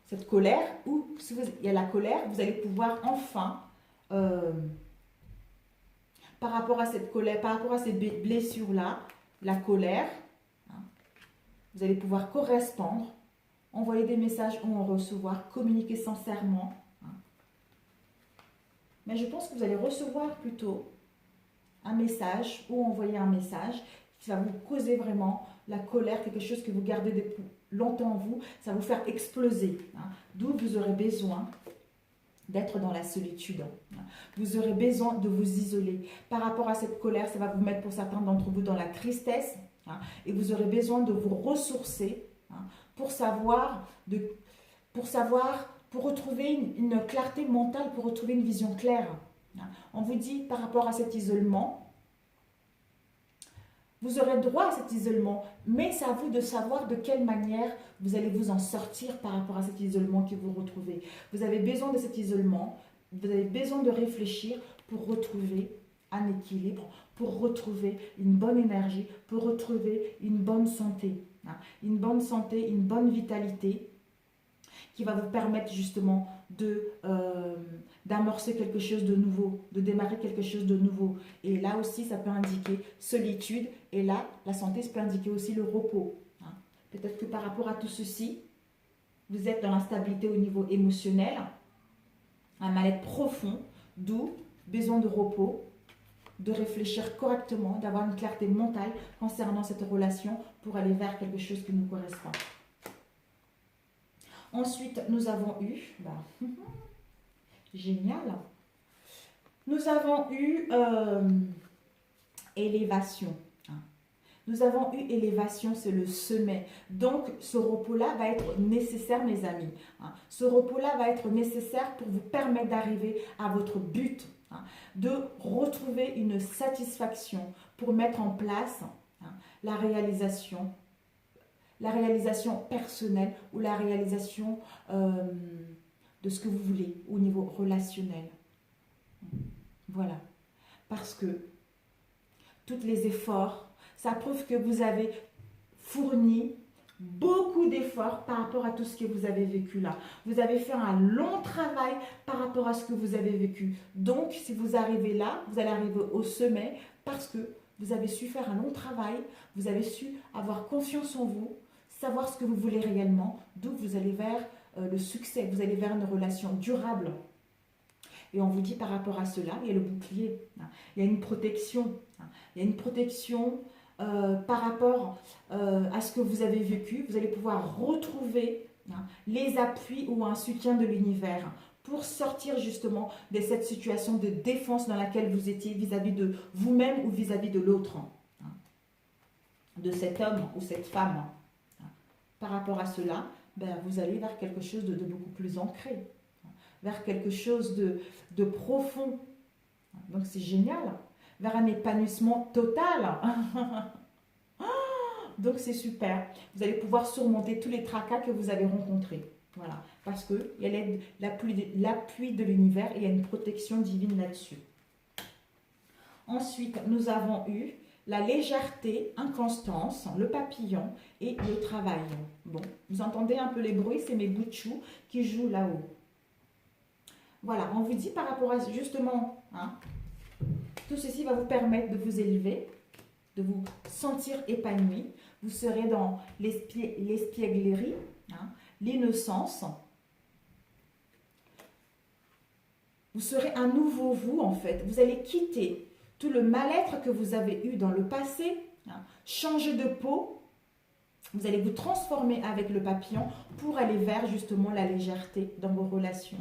cette colère, ou si il y a la colère, vous allez pouvoir enfin, par rapport à cette colère, par rapport à ces blessures-là, la colère, vous allez pouvoir correspondre, envoyer des messages ou en recevoir, communiquer sincèrement. Mais je pense que vous allez recevoir plutôt un message ou envoyer un message qui va vous causer vraiment la colère, quelque chose que vous gardez depuis longtemps en vous, ça va vous faire exploser. D'où vous aurez besoin d'être dans la solitude. Vous aurez besoin de vous isoler. Par rapport à cette colère, ça va vous mettre pour certains d'entre vous dans la tristesse et vous aurez besoin de vous ressourcer pour retrouver une clarté mentale, pour retrouver une vision claire. On vous dit par rapport à cet isolement, vous aurez droit à cet isolement, mais c'est à vous de savoir de quelle manière vous allez vous en sortir par rapport à cet isolement que vous retrouvez. Vous avez besoin de cet isolement, vous avez besoin de réfléchir pour retrouver un équilibre, pour retrouver une bonne énergie, pour retrouver une bonne santé. Une bonne santé, une bonne vitalité qui va vous permettre justement d'amorcer quelque chose de nouveau, de démarrer quelque chose de nouveau. Et là aussi, ça peut indiquer solitude. Et là, la santé, ça peut indiquer aussi le repos. Peut-être que par rapport à tout ceci, vous êtes dans l'instabilité au niveau émotionnel, un mal-être profond, d'où besoin de repos, de réfléchir correctement, d'avoir une clarté mentale concernant cette relation pour aller vers quelque chose qui nous correspond. Ensuite, nous avons eu, génial, nous avons eu élévation. Nous avons eu élévation, c'est le sommet. Donc, ce repos-là va être nécessaire, mes amis. Ce repos-là va être nécessaire pour vous permettre d'arriver à votre but, de retrouver une satisfaction, pour mettre en place la réalisation personnelle ou la réalisation de ce que vous voulez au niveau relationnel. Voilà. Parce que tous les efforts, ça prouve que vous avez fourni beaucoup d'efforts par rapport à tout ce que vous avez vécu là. Vous avez fait un long travail par rapport à ce que vous avez vécu. Donc, si vous arrivez là, vous allez arriver au sommet parce que vous avez su faire un long travail, vous avez su avoir confiance en vous, savoir ce que vous voulez réellement, d'où vous allez vers le succès, vous allez vers une relation durable. Et on vous dit par rapport à cela, il y a le bouclier, il y a une protection, il y a une protection par rapport à ce que vous avez vécu. Vous allez pouvoir retrouver les appuis ou un soutien de l'univers pour sortir justement de cette situation de défense dans laquelle vous étiez vis-à-vis de vous-même ou vis-à-vis de l'autre, de cet homme ou cette femme. Par rapport à cela, vous allez vers quelque chose de beaucoup plus ancré, vers quelque chose de profond. Donc c'est génial, vers un épanouissement total. Donc c'est super. Vous allez pouvoir surmonter tous les tracas que vous avez rencontrés. Voilà, parce qu'il y a l'appui de l'univers et il y a une protection divine là-dessus. Ensuite, nous avons eu la légèreté, inconstance, le papillon et le travail. Bon, vous entendez un peu les bruits, c'est mes bouts de chou qui jouent là-haut. Voilà, on vous dit par rapport à justement, tout ceci va vous permettre de vous élever, de vous sentir épanoui. Vous serez dans l'espièglerie, l'innocence. Vous serez un nouveau vous en fait. Vous allez quitter tout le mal-être que vous avez eu dans le passé, changer de peau. Vous allez vous transformer avec le papillon pour aller vers justement la légèreté dans vos relations.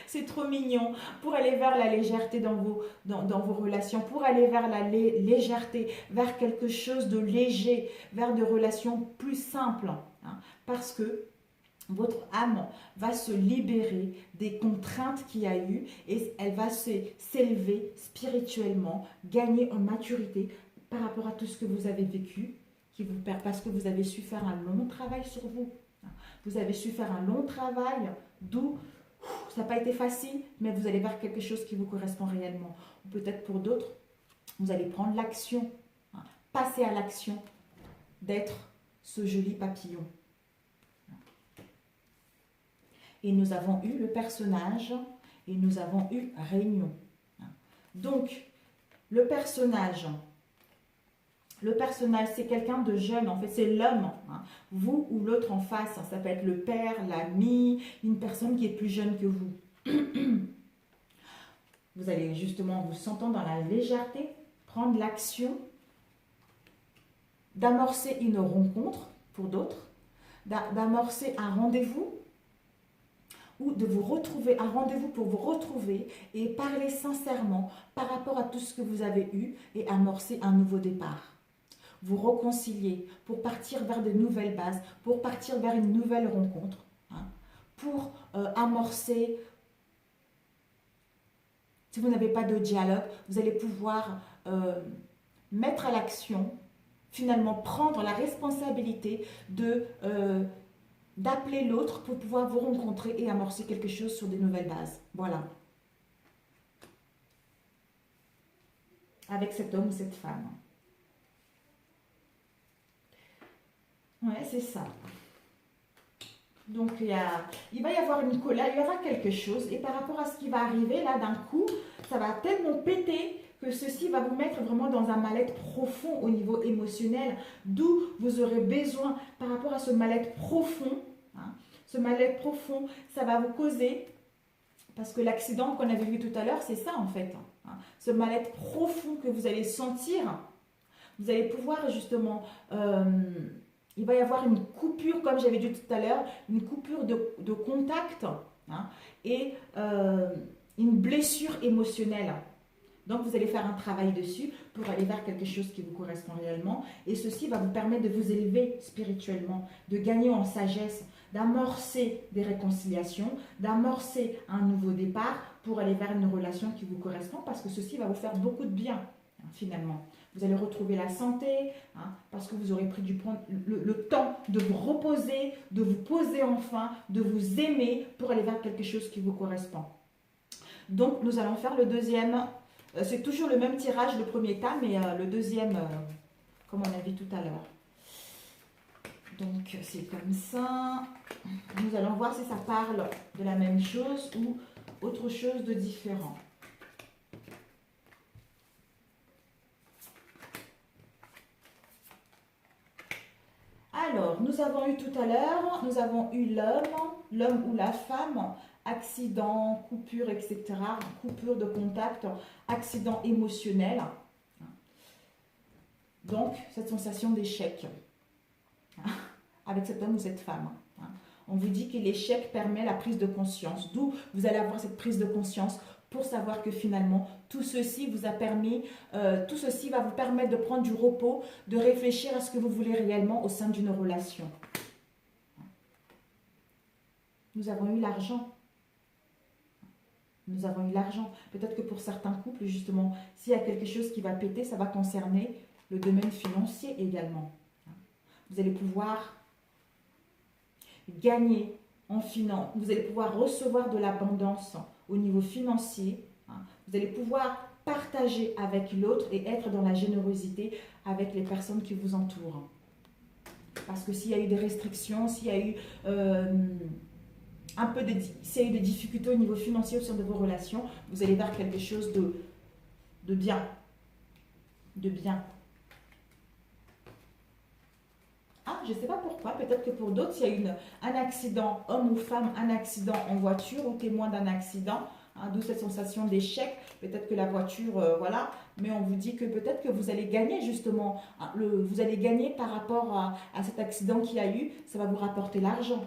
C'est trop mignon. Pour aller vers la légèreté dans vos relations, pour aller vers la légèreté, vers quelque chose de léger, vers des relations plus simples. Hein, parce que votre âme va se libérer des contraintes qu'il y a eu et elle va s'élever spirituellement, gagner en maturité par rapport à tout ce que vous avez vécu, parce que vous avez su faire un long travail sur vous. Vous avez su faire un long travail, d'où ça n'a pas été facile, mais vous allez vers quelque chose qui vous correspond réellement. Peut-être pour d'autres, vous allez prendre l'action, passer à l'action d'être ce joli papillon. Et nous avons eu le personnage et nous avons eu réunion. Donc, le personnage, c'est quelqu'un de jeune, en fait, c'est l'homme. Vous ou l'autre en face, ça peut être le père, l'ami, une personne qui est plus jeune que vous. Vous allez justement vous sentant dans la légèreté, prendre l'action, d'amorcer une rencontre pour d'autres, d'amorcer un rendez-vous, ou de vous retrouver, un rendez-vous pour vous retrouver et parler sincèrement par rapport à tout ce que vous avez eu et amorcer un nouveau départ. Vous réconcilier pour partir vers de nouvelles bases, pour partir vers une nouvelle rencontre, pour amorcer. Si vous n'avez pas de dialogue, vous allez pouvoir mettre à l'action, finalement prendre la responsabilité d'appeler l'autre pour pouvoir vous rencontrer et amorcer quelque chose sur des nouvelles bases. Voilà. Avec cet homme ou cette femme. Ouais, c'est ça. Donc, il va y avoir une colère, il y aura quelque chose. Et par rapport à ce qui va arriver, là, d'un coup, ça va tellement péter que ceci va vous mettre vraiment dans un mal-être profond au niveau émotionnel, d'où vous aurez besoin, par rapport à ce mal-être profond, ce mal-être profond, ça va vous causer, parce que l'accident qu'on avait vu tout à l'heure, c'est ça en fait, ce mal-être profond que vous allez sentir, vous allez pouvoir justement, il va y avoir une coupure, comme j'avais dit tout à l'heure, une coupure de contact, et une blessure émotionnelle. Donc, vous allez faire un travail dessus pour aller vers quelque chose qui vous correspond réellement. Et ceci va vous permettre de vous élever spirituellement, de gagner en sagesse, d'amorcer des réconciliations, d'amorcer un nouveau départ pour aller vers une relation qui vous correspond parce que ceci va vous faire beaucoup de bien, finalement. Vous allez retrouver la santé, parce que vous aurez pris le temps de vous reposer, de vous poser enfin, de vous aimer pour aller vers quelque chose qui vous correspond. Donc, nous allons faire le deuxième. C'est toujours le même tirage, le premier tas, mais le deuxième, comme on a vu tout à l'heure. Donc, c'est comme ça. Nous allons voir si ça parle de la même chose ou autre chose de différent. Alors, nous avons eu tout à l'heure, nous avons eu l'homme ou la femme, accident, coupure, etc., coupure de contact, accident émotionnel. Donc, cette sensation d'échec avec cet homme ou cette femme. On vous dit que l'échec permet la prise de conscience, d'où vous allez avoir cette prise de conscience pour savoir que finalement, tout ceci vous a permis, tout ceci va vous permettre de prendre du repos, de réfléchir à ce que vous voulez réellement au sein d'une relation. Nous avons eu l'argent. Nous avons eu l'argent. Peut-être que pour certains couples, justement, s'il y a quelque chose qui va péter, ça va concerner le domaine financier également. Vous allez pouvoir gagner en finance. Vous allez pouvoir recevoir de l'abondance au niveau financier. Vous allez pouvoir partager avec l'autre et être dans la générosité avec les personnes qui vous entourent. Parce que s'il y a eu des restrictions, s'il y a eu s'il y a eu des difficultés au niveau financier au sein de vos relations, vous allez vers quelque chose de bien. De bien. Ah, je ne sais pas pourquoi, peut-être que pour d'autres, il y a eu un accident, homme ou femme, un accident en voiture ou témoin d'un accident, d'où cette sensation d'échec. Peut-être que la voiture, voilà, mais on vous dit que peut-être que vous allez gagner justement, vous allez gagner par rapport à cet accident qu'il y a eu, ça va vous rapporter l'argent.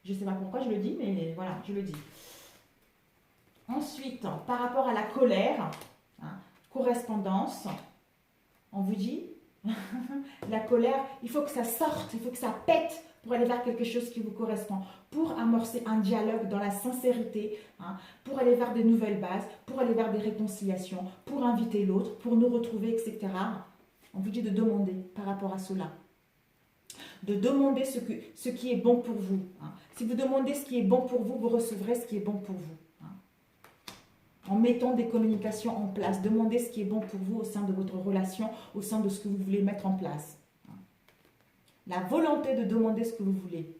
Je ne sais pas pourquoi je le dis, mais voilà, je le dis. Ensuite, par rapport à la colère, hein, correspondance, on vous dit, la colère, il faut que ça sorte, il faut que ça pète pour aller vers quelque chose qui vous correspond, pour amorcer un dialogue dans la sincérité, hein, pour aller vers de nouvelles bases, pour aller vers des réconciliations, pour inviter l'autre, pour nous retrouver, etc. On vous dit de demander par rapport à cela. De demander ce qui est bon pour vous. Hein. Si vous demandez ce qui est bon pour vous, vous recevrez ce qui est bon pour vous. En mettant des communications en place. Demandez ce qui est bon pour vous au sein de votre relation, au sein de ce que vous voulez mettre en place. La volonté de demander ce que vous voulez.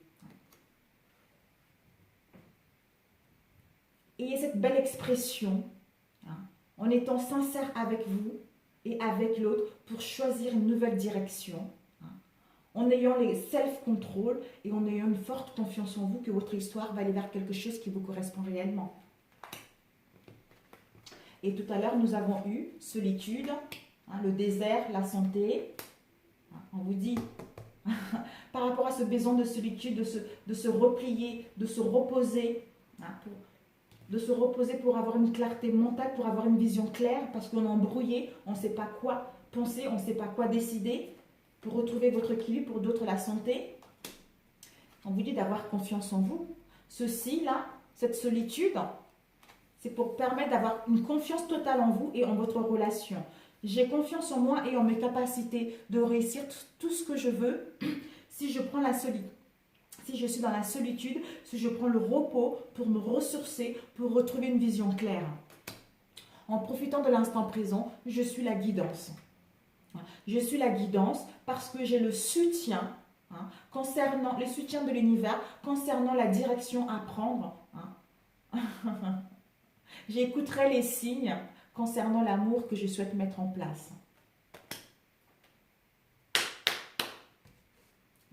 Ayez cette belle expression, en étant sincère avec vous et avec l'autre pour choisir une nouvelle direction, en ayant les self-control et en ayant une forte confiance en vous que votre histoire va aller vers quelque chose qui vous correspond réellement. Et tout à l'heure, nous avons eu solitude, le désert, la santé. On vous dit, par rapport à ce besoin de solitude, de se replier, de se reposer, pour avoir une clarté mentale, pour avoir une vision claire, parce qu'on est embrouillé, on ne sait pas quoi penser, on ne sait pas quoi décider, pour retrouver votre équilibre, pour d'autres la santé. On vous dit d'avoir confiance en vous. Ceci, là, cette solitude, c'est pour permettre d'avoir une confiance totale en vous et en votre relation. J'ai confiance en moi et en mes capacités de réussir tout ce que je veux si je prends la solitude. Si je suis dans la solitude, si je prends le repos pour me ressourcer, pour retrouver une vision claire. En profitant de l'instant présent, je suis la guidance. Je suis la guidance parce que j'ai le soutien, concernant les soutiens de l'univers, concernant la direction à prendre. J'écouterai les signes concernant l'amour que je souhaite mettre en place.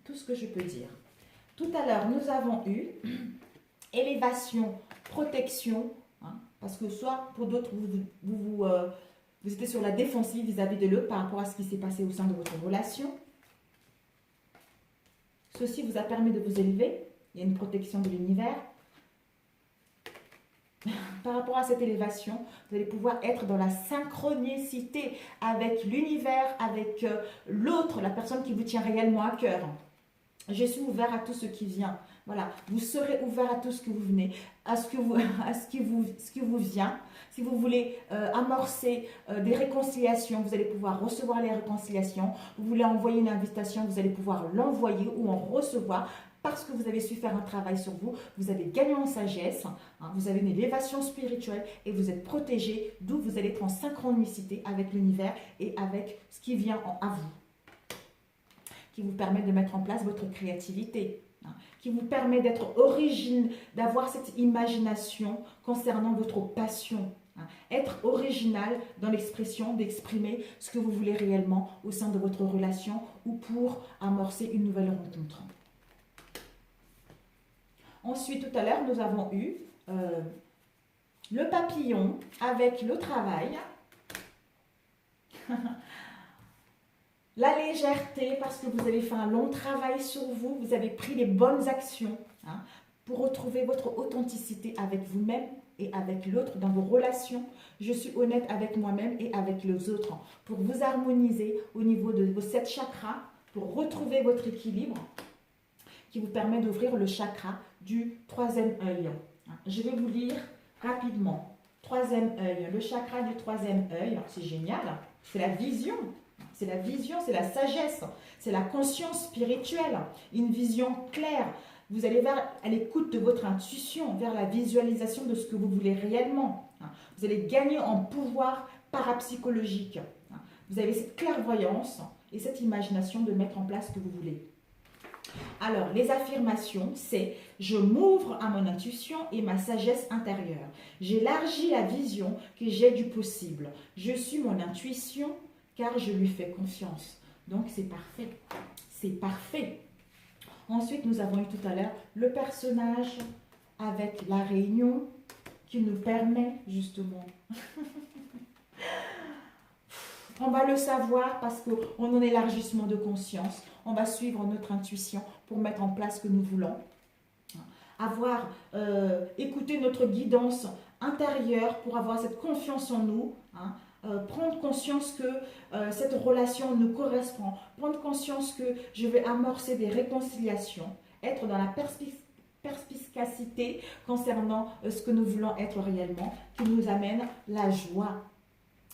Tout ce que je peux dire. Tout à l'heure, nous avons eu élévation, protection, parce que soit pour d'autres, vous étiez sur la défensive vis-à-vis de l'autre par rapport à ce qui s'est passé au sein de votre relation. Ceci vous a permis de vous élever. Il y a une protection de l'univers. Par rapport à cette élévation, vous allez pouvoir être dans la synchronicité avec l'univers, avec l'autre, la personne qui vous tient réellement à cœur. Je suis ouvert à tout ce qui vient. Voilà, vous serez ouvert à tout ce que vous venez, à ce qui vous vient. Si vous voulez amorcer des réconciliations, vous allez pouvoir recevoir les réconciliations. Vous voulez envoyer une invitation, vous allez pouvoir l'envoyer ou en recevoir. Parce que vous avez su faire un travail sur vous, vous avez gagné en sagesse, vous avez une élévation spirituelle et vous êtes protégé, d'où vous allez être en synchronicité avec l'univers et avec ce qui vient à vous, qui vous permet de mettre en place votre créativité, qui vous permet d'être original, d'avoir cette imagination concernant votre passion, être original dans l'expression, d'exprimer ce que vous voulez réellement au sein de votre relation ou pour amorcer une nouvelle rencontre. Ensuite, tout à l'heure, nous avons eu le papillon avec le travail. La légèreté, parce que vous avez fait un long travail sur vous, vous avez pris les bonnes actions pour retrouver votre authenticité avec vous-même et avec l'autre dans vos relations. Je suis honnête avec moi-même et avec les autres pour vous harmoniser au niveau de vos 7 chakras, pour retrouver votre équilibre qui vous permet d'ouvrir le chakra du 3e œil. Je vais vous lire rapidement. 3e œil, le chakra du 3e œil, c'est génial, c'est la vision. C'est la vision, c'est la sagesse, c'est la conscience spirituelle, une vision claire. Vous allez à l'écoute de votre intuition, vers la visualisation de ce que vous voulez réellement. Vous allez gagner en pouvoir parapsychologique. Vous avez cette clairvoyance et cette imagination de mettre en place ce que vous voulez. Alors, les affirmations, c'est « Je m'ouvre à mon intuition et ma sagesse intérieure. J'élargis la vision que j'ai du possible. Je suis mon intuition car je lui fais confiance. » Donc, c'est parfait. C'est parfait. Ensuite, nous avons eu tout à l'heure le personnage avec la réunion qui nous permet justement... On va le savoir parce qu'on a un élargissement de conscience. On va suivre notre intuition pour mettre en place ce que nous voulons. Écouter notre guidance intérieure pour avoir cette confiance en nous, hein, prendre conscience que cette relation nous correspond, prendre conscience que je vais amorcer des réconciliations, être dans la perspicacité concernant ce que nous voulons être réellement, qui nous amène la joie,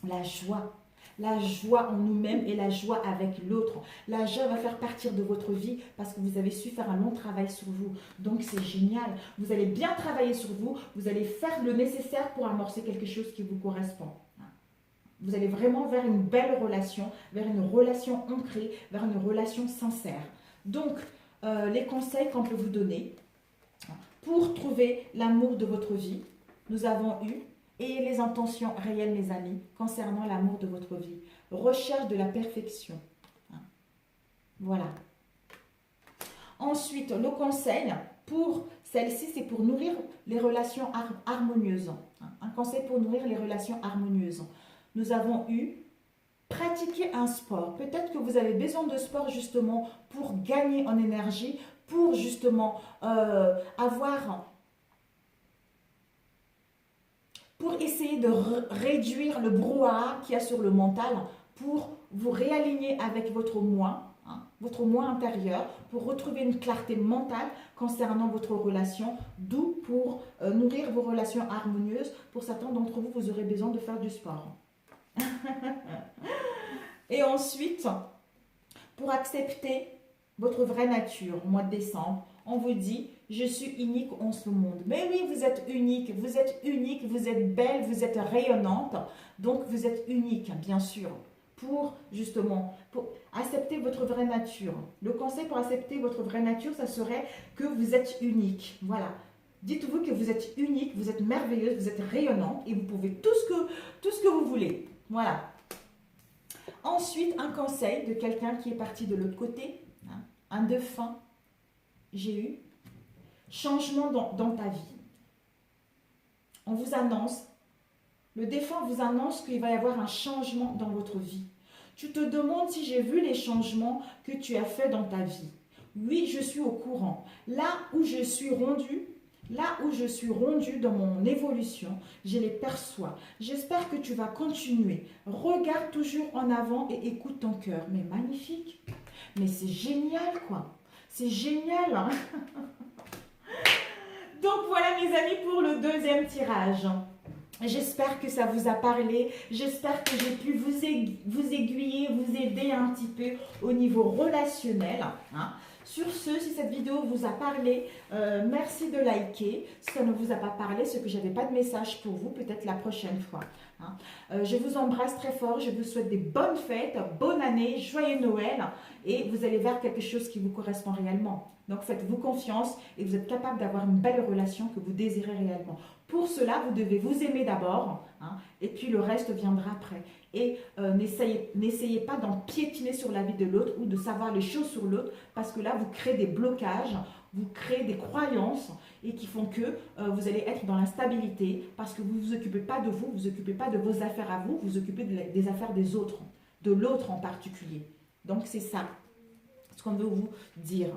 la joie. La joie en nous-mêmes et la joie avec l'autre. La joie va faire partir de votre vie parce que vous avez su faire un long travail sur vous. Donc c'est génial. Vous allez bien travailler sur vous. Vous allez faire le nécessaire pour amorcer quelque chose qui vous correspond. Vous allez vraiment vers une belle relation, vers une relation ancrée, vers une relation sincère. Donc, les conseils qu'on peut vous donner pour trouver l'amour de votre vie, nous avons eu et les intentions réelles, mes amis, concernant l'amour de votre vie. Recherche de la perfection. Voilà. Ensuite, le conseil pour celle-ci, c'est pour nourrir les relations harmonieuses. Un conseil pour nourrir les relations harmonieuses. Nous avons eu pratiquer un sport. Peut-être que vous avez besoin de sport justement pour gagner en énergie, pour justement pour essayer de réduire le brouhaha qu'il y a sur le mental, pour vous réaligner avec votre moi intérieur, pour retrouver une clarté mentale concernant votre relation, d'où pour nourrir vos relations harmonieuses. Pour certains d'entre vous, vous aurez besoin de faire du sport. Et ensuite, pour accepter votre vraie nature, au mois de décembre, on vous dit, je suis unique en ce monde. Mais oui, vous êtes unique, vous êtes belle, vous êtes rayonnante. Donc, vous êtes unique, bien sûr, pour justement, pour accepter votre vraie nature. Le conseil pour accepter votre vraie nature, ça serait que vous êtes unique. Voilà. Dites-vous que vous êtes unique, vous êtes merveilleuse, vous êtes rayonnante et vous pouvez tout ce que vous voulez. Voilà. Ensuite, un conseil de quelqu'un qui est parti de l'autre côté, un défunt. J'ai eu changement dans ta vie. On vous annonce, le défunt vous annonce qu'il va y avoir un changement dans votre vie. Tu te demandes si j'ai vu les changements que tu as fait dans ta vie. Oui, je suis au courant. Là où je suis rendue dans mon évolution, je les perçois. J'espère que tu vas continuer. Regarde toujours en avant et écoute ton cœur. Mais magnifique. Mais c'est génial, quoi. C'est génial, hein. Donc voilà, mes amis, pour le deuxième tirage. J'espère que ça vous a parlé. J'espère que j'ai pu vous aiguiller, vous aider un petit peu au niveau relationnel, hein. Sur ce, si cette vidéo vous a parlé, merci de liker. Si ça ne vous a pas parlé, c'est que je n'avais pas de message pour vous, peut-être la prochaine fois, hein. Je vous embrasse très fort, je vous souhaite des bonnes fêtes, bonne année, joyeux Noël et vous allez vers quelque chose qui vous correspond réellement. Donc faites-vous confiance et vous êtes capable d'avoir une belle relation que vous désirez réellement. Pour cela, vous devez vous aimer d'abord, hein, et puis le reste viendra après. Et n'essayez pas d'en piétiner sur la vie de l'autre ou de savoir les choses sur l'autre parce que là, vous créez des blocages, vous créez des croyances et qui font que vous allez être dans l'instabilité parce que vous ne vous occupez pas de vous, vous ne vous occupez pas de vos affaires à vous, vous vous occupez des affaires des autres, de l'autre en particulier. Donc, c'est ça ce qu'on veut vous dire.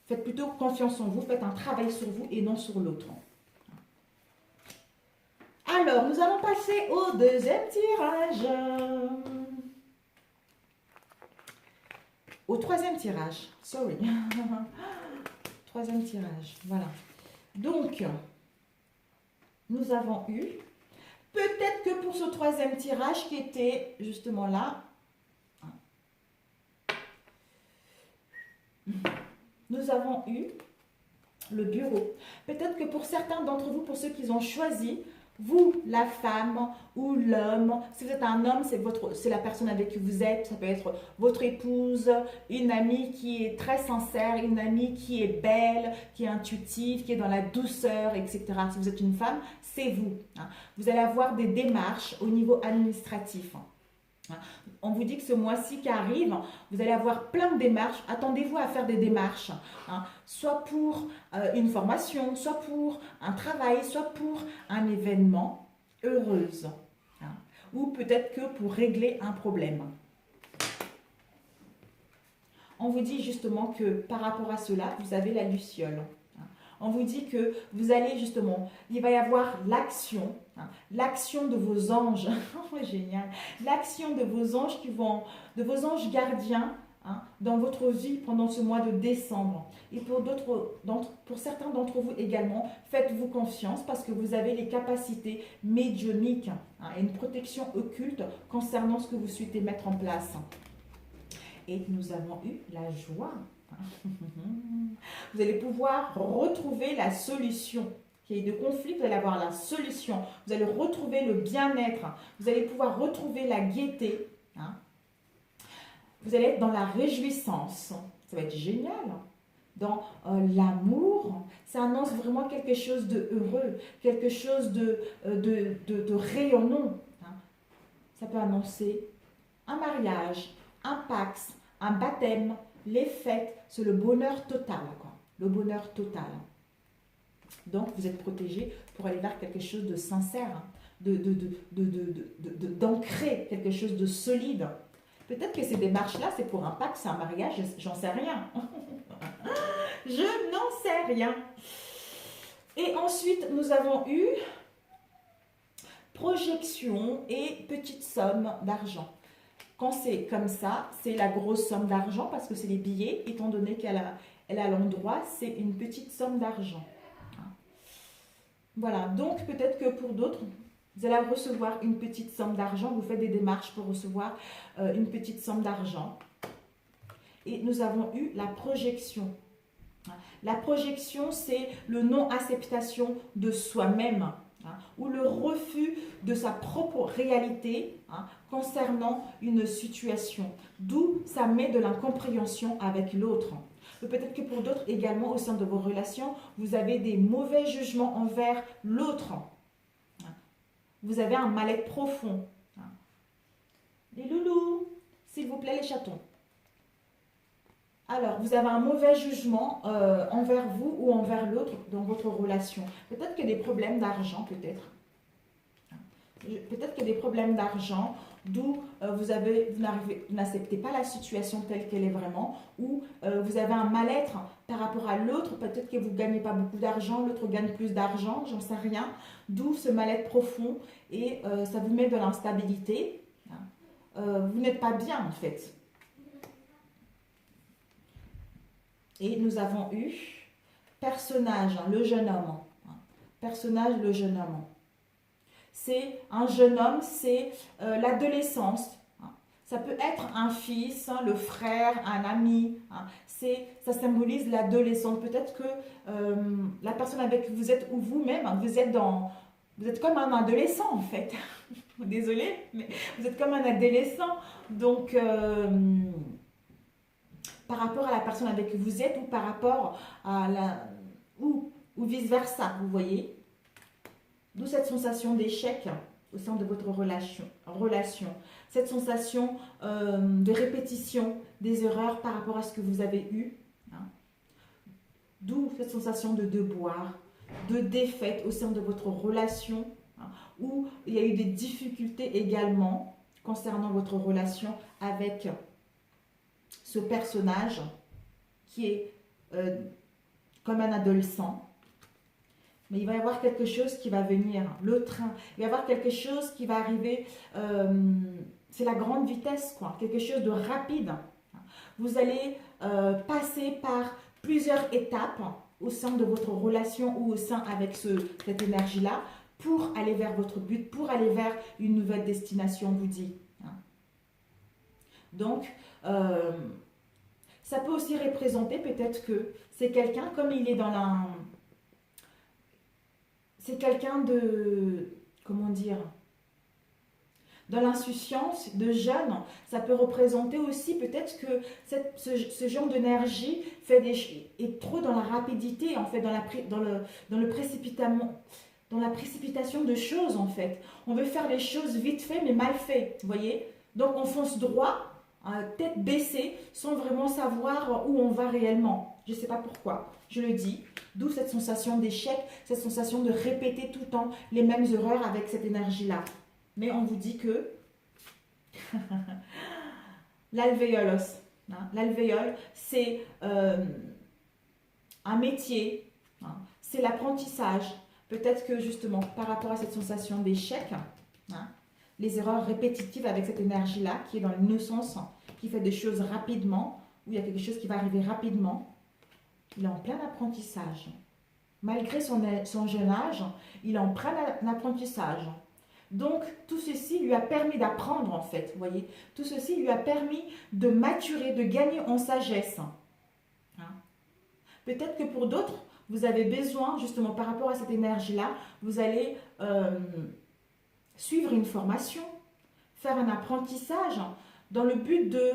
Faites plutôt confiance en vous, faites un travail sur vous et non sur l'autre. Alors, nous allons passer au deuxième tirage. Au troisième tirage, sorry. Troisième tirage, voilà. Donc, nous avons eu, peut-être que pour ce troisième tirage qui était justement là, nous avons eu le bureau. Peut-être que pour certains d'entre vous, pour ceux qui ont choisi, vous, la femme ou l'homme, si vous êtes un homme, c'est la personne avec qui vous êtes, ça peut être votre épouse, une amie qui est très sincère, une amie qui est belle, qui est intuitive, qui est dans la douceur, etc. Si vous êtes une femme, c'est vous, hein. Vous allez avoir des démarches au niveau administratif. On vous dit que ce mois-ci qui arrive, vous allez avoir plein de démarches. Attendez-vous à faire des démarches, hein, soit pour une formation, soit pour un travail, soit pour un événement heureuse, hein, ou peut-être que pour régler un problème. On vous dit justement que par rapport à cela, vous avez la luciole. On vous dit que vous allez justement, il va y avoir l'action, hein, l'action de vos anges, génial, l'action de vos anges de vos anges gardiens, hein, dans votre vie pendant ce mois de décembre. Et pour certains d'entre vous également, faites-vous confiance parce que vous avez les capacités médiumniques, hein, et une protection occulte concernant ce que vous souhaitez mettre en place. Et nous avons eu la joie. Vous allez pouvoir retrouver la solution. Qu'il y ait de conflit, vous allez avoir la solution. Vous allez retrouver le bien-être. Vous allez pouvoir retrouver la gaieté. Hein. Vous allez être dans la réjouissance. Ça va être génial. Dans l'amour, ça annonce vraiment quelque chose de heureux, quelque chose de rayonnant. Hein. Ça peut annoncer un mariage, un pax, un baptême, les fêtes, c'est le bonheur total, quoi. Le bonheur total. Donc, vous êtes protégé pour aller vers quelque chose de sincère, hein, d'ancrer quelque chose de solide. Peut-être que ces démarches-là, c'est pour un pax, c'est un mariage, j'en sais rien. Je n'en sais rien. Et ensuite, nous avons eu projection et petite somme d'argent. Quand c'est comme ça, c'est la grosse somme d'argent parce que c'est les billets, étant donné qu'elle a l'endroit, c'est une petite somme d'argent. Voilà, donc peut-être que pour d'autres, vous allez recevoir une petite somme d'argent, vous faites des démarches pour recevoir une petite somme d'argent. Et nous avons eu la projection. La projection, c'est le non-acceptation de soi-même, hein, ou le refus de sa propre réalité, hein, concernant une situation, d'où ça met de l'incompréhension avec l'autre. Peut-être que pour d'autres également, au sein de vos relations, vous avez des mauvais jugements envers l'autre. Vous avez un mal-être profond. Les loulous, s'il vous plaît, les chatons. Alors, vous avez un mauvais jugement envers vous ou envers l'autre dans votre relation. Peut-être qu'il y a des problèmes d'argent, peut-être. Peut-être qu'il y a des problèmes d'argent, d'où vous n'acceptez pas la situation telle qu'elle est vraiment, ou vous avez un mal-être par rapport à l'autre, peut-être que vous ne gagnez pas beaucoup d'argent, l'autre gagne plus d'argent, j'en sais rien, d'où ce mal-être profond, et ça vous met de l'instabilité. Vous n'êtes pas bien en fait. Et nous avons eu personnage, hein, le jeune homme. Personnage, le jeune homme. C'est un jeune homme, c'est l'adolescence. Ça peut être un fils, hein, le frère, un ami. Hein. Ça symbolise l'adolescence. Peut-être que la personne avec qui vous êtes ou vous-même, hein, vous êtes comme un adolescent en fait. Désolée, mais vous êtes comme un adolescent. Donc, par rapport à la personne avec qui vous êtes ou par rapport à ou vice-versa, vous voyez. D'où cette sensation d'échec au sein de votre relation. Cette sensation de répétition des erreurs par rapport à ce que vous avez eu. Hein. D'où cette sensation de devoir, de défaite au sein de votre relation, hein, où il y a eu des difficultés également concernant votre relation avec ce personnage qui est comme un adolescent. Mais il va y avoir quelque chose qui va venir, le train. Il va y avoir quelque chose qui va arriver, c'est la grande vitesse, quoi, quelque chose de rapide. Vous allez passer par plusieurs étapes au sein de votre relation ou au sein avec cette énergie-là pour aller vers votre but, pour aller vers une nouvelle destination, on vous dit. Donc, ça peut aussi représenter peut-être que c'est quelqu'un, comme il est dans la... C'est quelqu'un de... Comment dire? Dans l'insouciance, de jeune. Ça peut représenter aussi peut-être que ce genre d'énergie est trop dans la rapidité, en fait, dans la précipitation de choses, en fait. On veut faire les choses vite fait, mais mal fait, vous voyez? Donc, on fonce droit, tête baissée, sans vraiment savoir où on va réellement. Je ne sais pas pourquoi, je le dis. D'où cette sensation d'échec, cette sensation de répéter tout le temps les mêmes erreurs avec cette énergie-là. Mais on vous dit que l'alvéolos, hein, l'alvéole, c'est un métier, hein. C'est l'apprentissage. Peut-être que justement, par rapport à cette sensation d'échec, hein, les erreurs répétitives avec cette énergie-là, qui est dans l'innocence, qui fait des choses rapidement, où il y a quelque chose qui va arriver rapidement, il est en plein apprentissage. Malgré son jeune âge, il est en plein apprentissage. Donc, tout ceci lui a permis d'apprendre, en fait, vous voyez. Tout ceci lui a permis de maturer, de gagner en sagesse. Hein. Peut-être que pour d'autres, vous avez besoin, justement, par rapport à cette énergie-là, vous allez suivre une formation, faire un apprentissage, dans le but de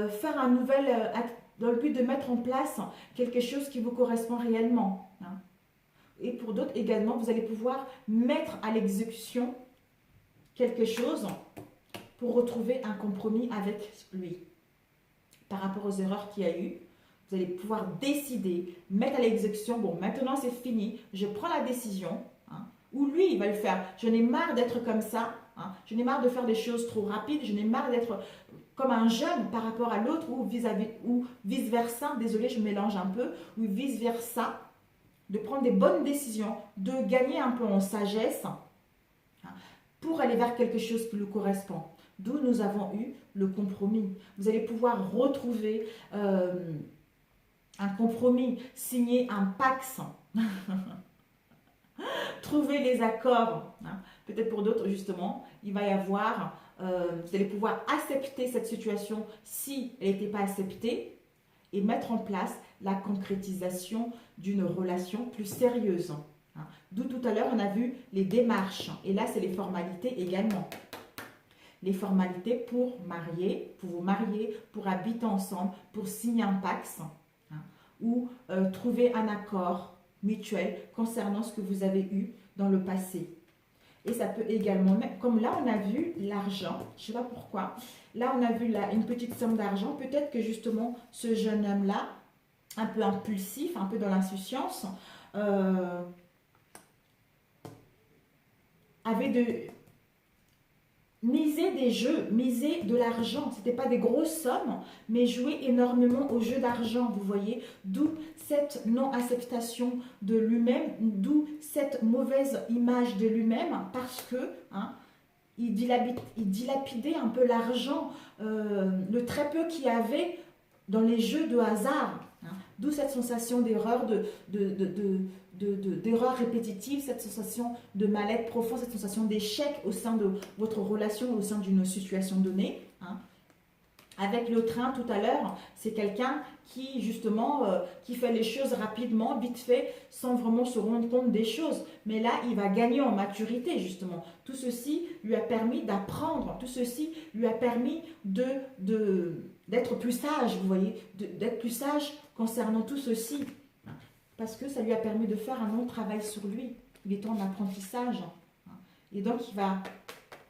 faire un nouvel acte, dans le but de mettre en place quelque chose qui vous correspond réellement. Hein. Et pour d'autres également, vous allez pouvoir mettre à l'exécution quelque chose pour retrouver un compromis avec lui. Par rapport aux erreurs qu'il y a eu, vous allez pouvoir décider, mettre à l'exécution, bon, maintenant c'est fini, je prends la décision, hein, ou lui, il va le faire. Je n'ai marre d'être comme ça, hein, je n'ai marre de faire des choses trop rapides, je n'ai marre d'être comme un jeune par rapport à l'autre, ou vice-versa, désolé, je mélange un peu, ou vice-versa, de prendre des bonnes décisions, de gagner un peu en sagesse, pour aller vers quelque chose qui lui correspond. D'où nous avons eu le compromis. Vous allez pouvoir retrouver un compromis, signer un pax, trouver les accords. Hein. Peut-être pour d'autres, justement, il va y avoir, vous allez pouvoir accepter cette situation si elle n'était pas acceptée et mettre en place la concrétisation d'une relation plus sérieuse. D'où tout à l'heure, on a vu les démarches. Et là, c'est les formalités également. Les formalités pour vous marier, pour habiter ensemble, pour signer un pax, hein, ou trouver un accord mutuel concernant ce que vous avez eu dans le passé. Et ça peut également, comme là, on a vu l'argent, je ne sais pas pourquoi, là, on a vu une petite somme d'argent. Peut-être que justement, ce jeune homme-là, un peu impulsif, un peu dans l'insouciance, avait miser des jeux, miser de l'argent. Ce n'était pas des grosses sommes, mais jouer énormément au jeu d'argent, vous voyez. D'où cette non-acceptation de lui-même, d'où cette mauvaise image de lui-même, parce que hein, il dilapidait un peu l'argent, le très peu qu'il y avait dans les jeux de hasard. Hein. D'où cette sensation d'erreur, d'erreur répétitive, cette sensation de mal-être profond, cette sensation d'échec au sein de votre relation, au sein d'une situation donnée. Hein. Avec le train tout à l'heure, c'est quelqu'un qui justement, qui fait les choses rapidement, vite fait, sans vraiment se rendre compte des choses. Mais là, il va gagner en maturité justement. Tout ceci lui a permis d'apprendre, tout ceci lui a permis d'être plus sage, vous voyez, d'être plus sage concernant tout ceci. Parce que ça lui a permis de faire un long travail sur lui. Il est en apprentissage. Et donc, il va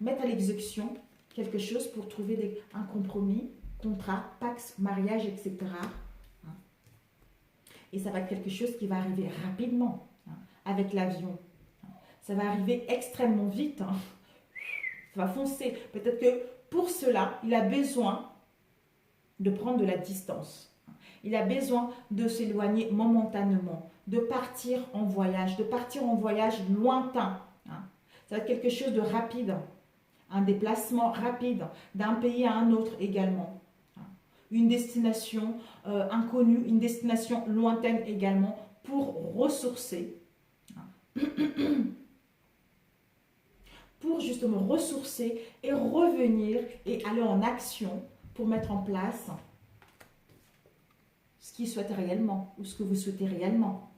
mettre à l'exécution quelque chose pour trouver un compromis, contrat, pax, mariage, etc. Et ça va être quelque chose qui va arriver rapidement, avec l'avion. Ça va arriver extrêmement vite. Ça va foncer. Peut-être que pour cela, il a besoin de prendre de la distance. Il a besoin de s'éloigner momentanément, de partir en voyage lointain. Ça va être quelque chose de rapide, un déplacement rapide d'un pays à un autre également. Une destination inconnue, une destination lointaine également pour ressourcer. Pour justement ressourcer et revenir et aller en action pour mettre en place ce qu'il souhaite réellement ou ce que vous souhaitez réellement.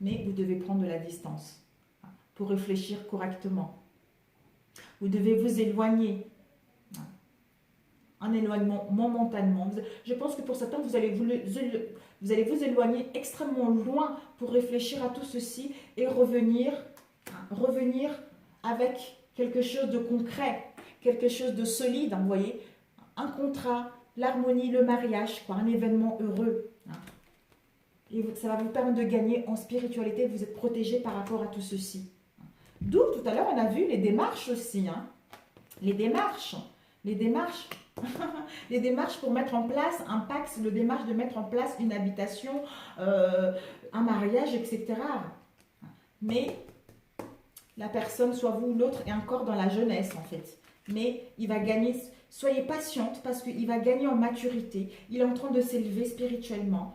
Mais vous devez prendre de la distance pour réfléchir correctement. Vous devez vous éloigner. Un éloignement momentanément. Je pense que pour certains, vous allez vous éloigner extrêmement loin pour réfléchir à tout ceci et revenir avec quelque chose de concret, quelque chose de solide, vous voyez, un contrat, l'harmonie, le mariage, quoi, un événement heureux. Et ça va vous permettre de gagner en spiritualité, vous êtes protégé par rapport à tout ceci. D'où, tout à l'heure, on a vu les démarches aussi. Les démarches Les démarches pour mettre en place un pacte, le démarche de mettre en place une habitation, un mariage, etc. Mais la personne, soit vous ou l'autre, est encore dans la jeunesse en fait. Mais il va gagner, soyez patiente parce qu'il va gagner en maturité. Il est en train de s'élever spirituellement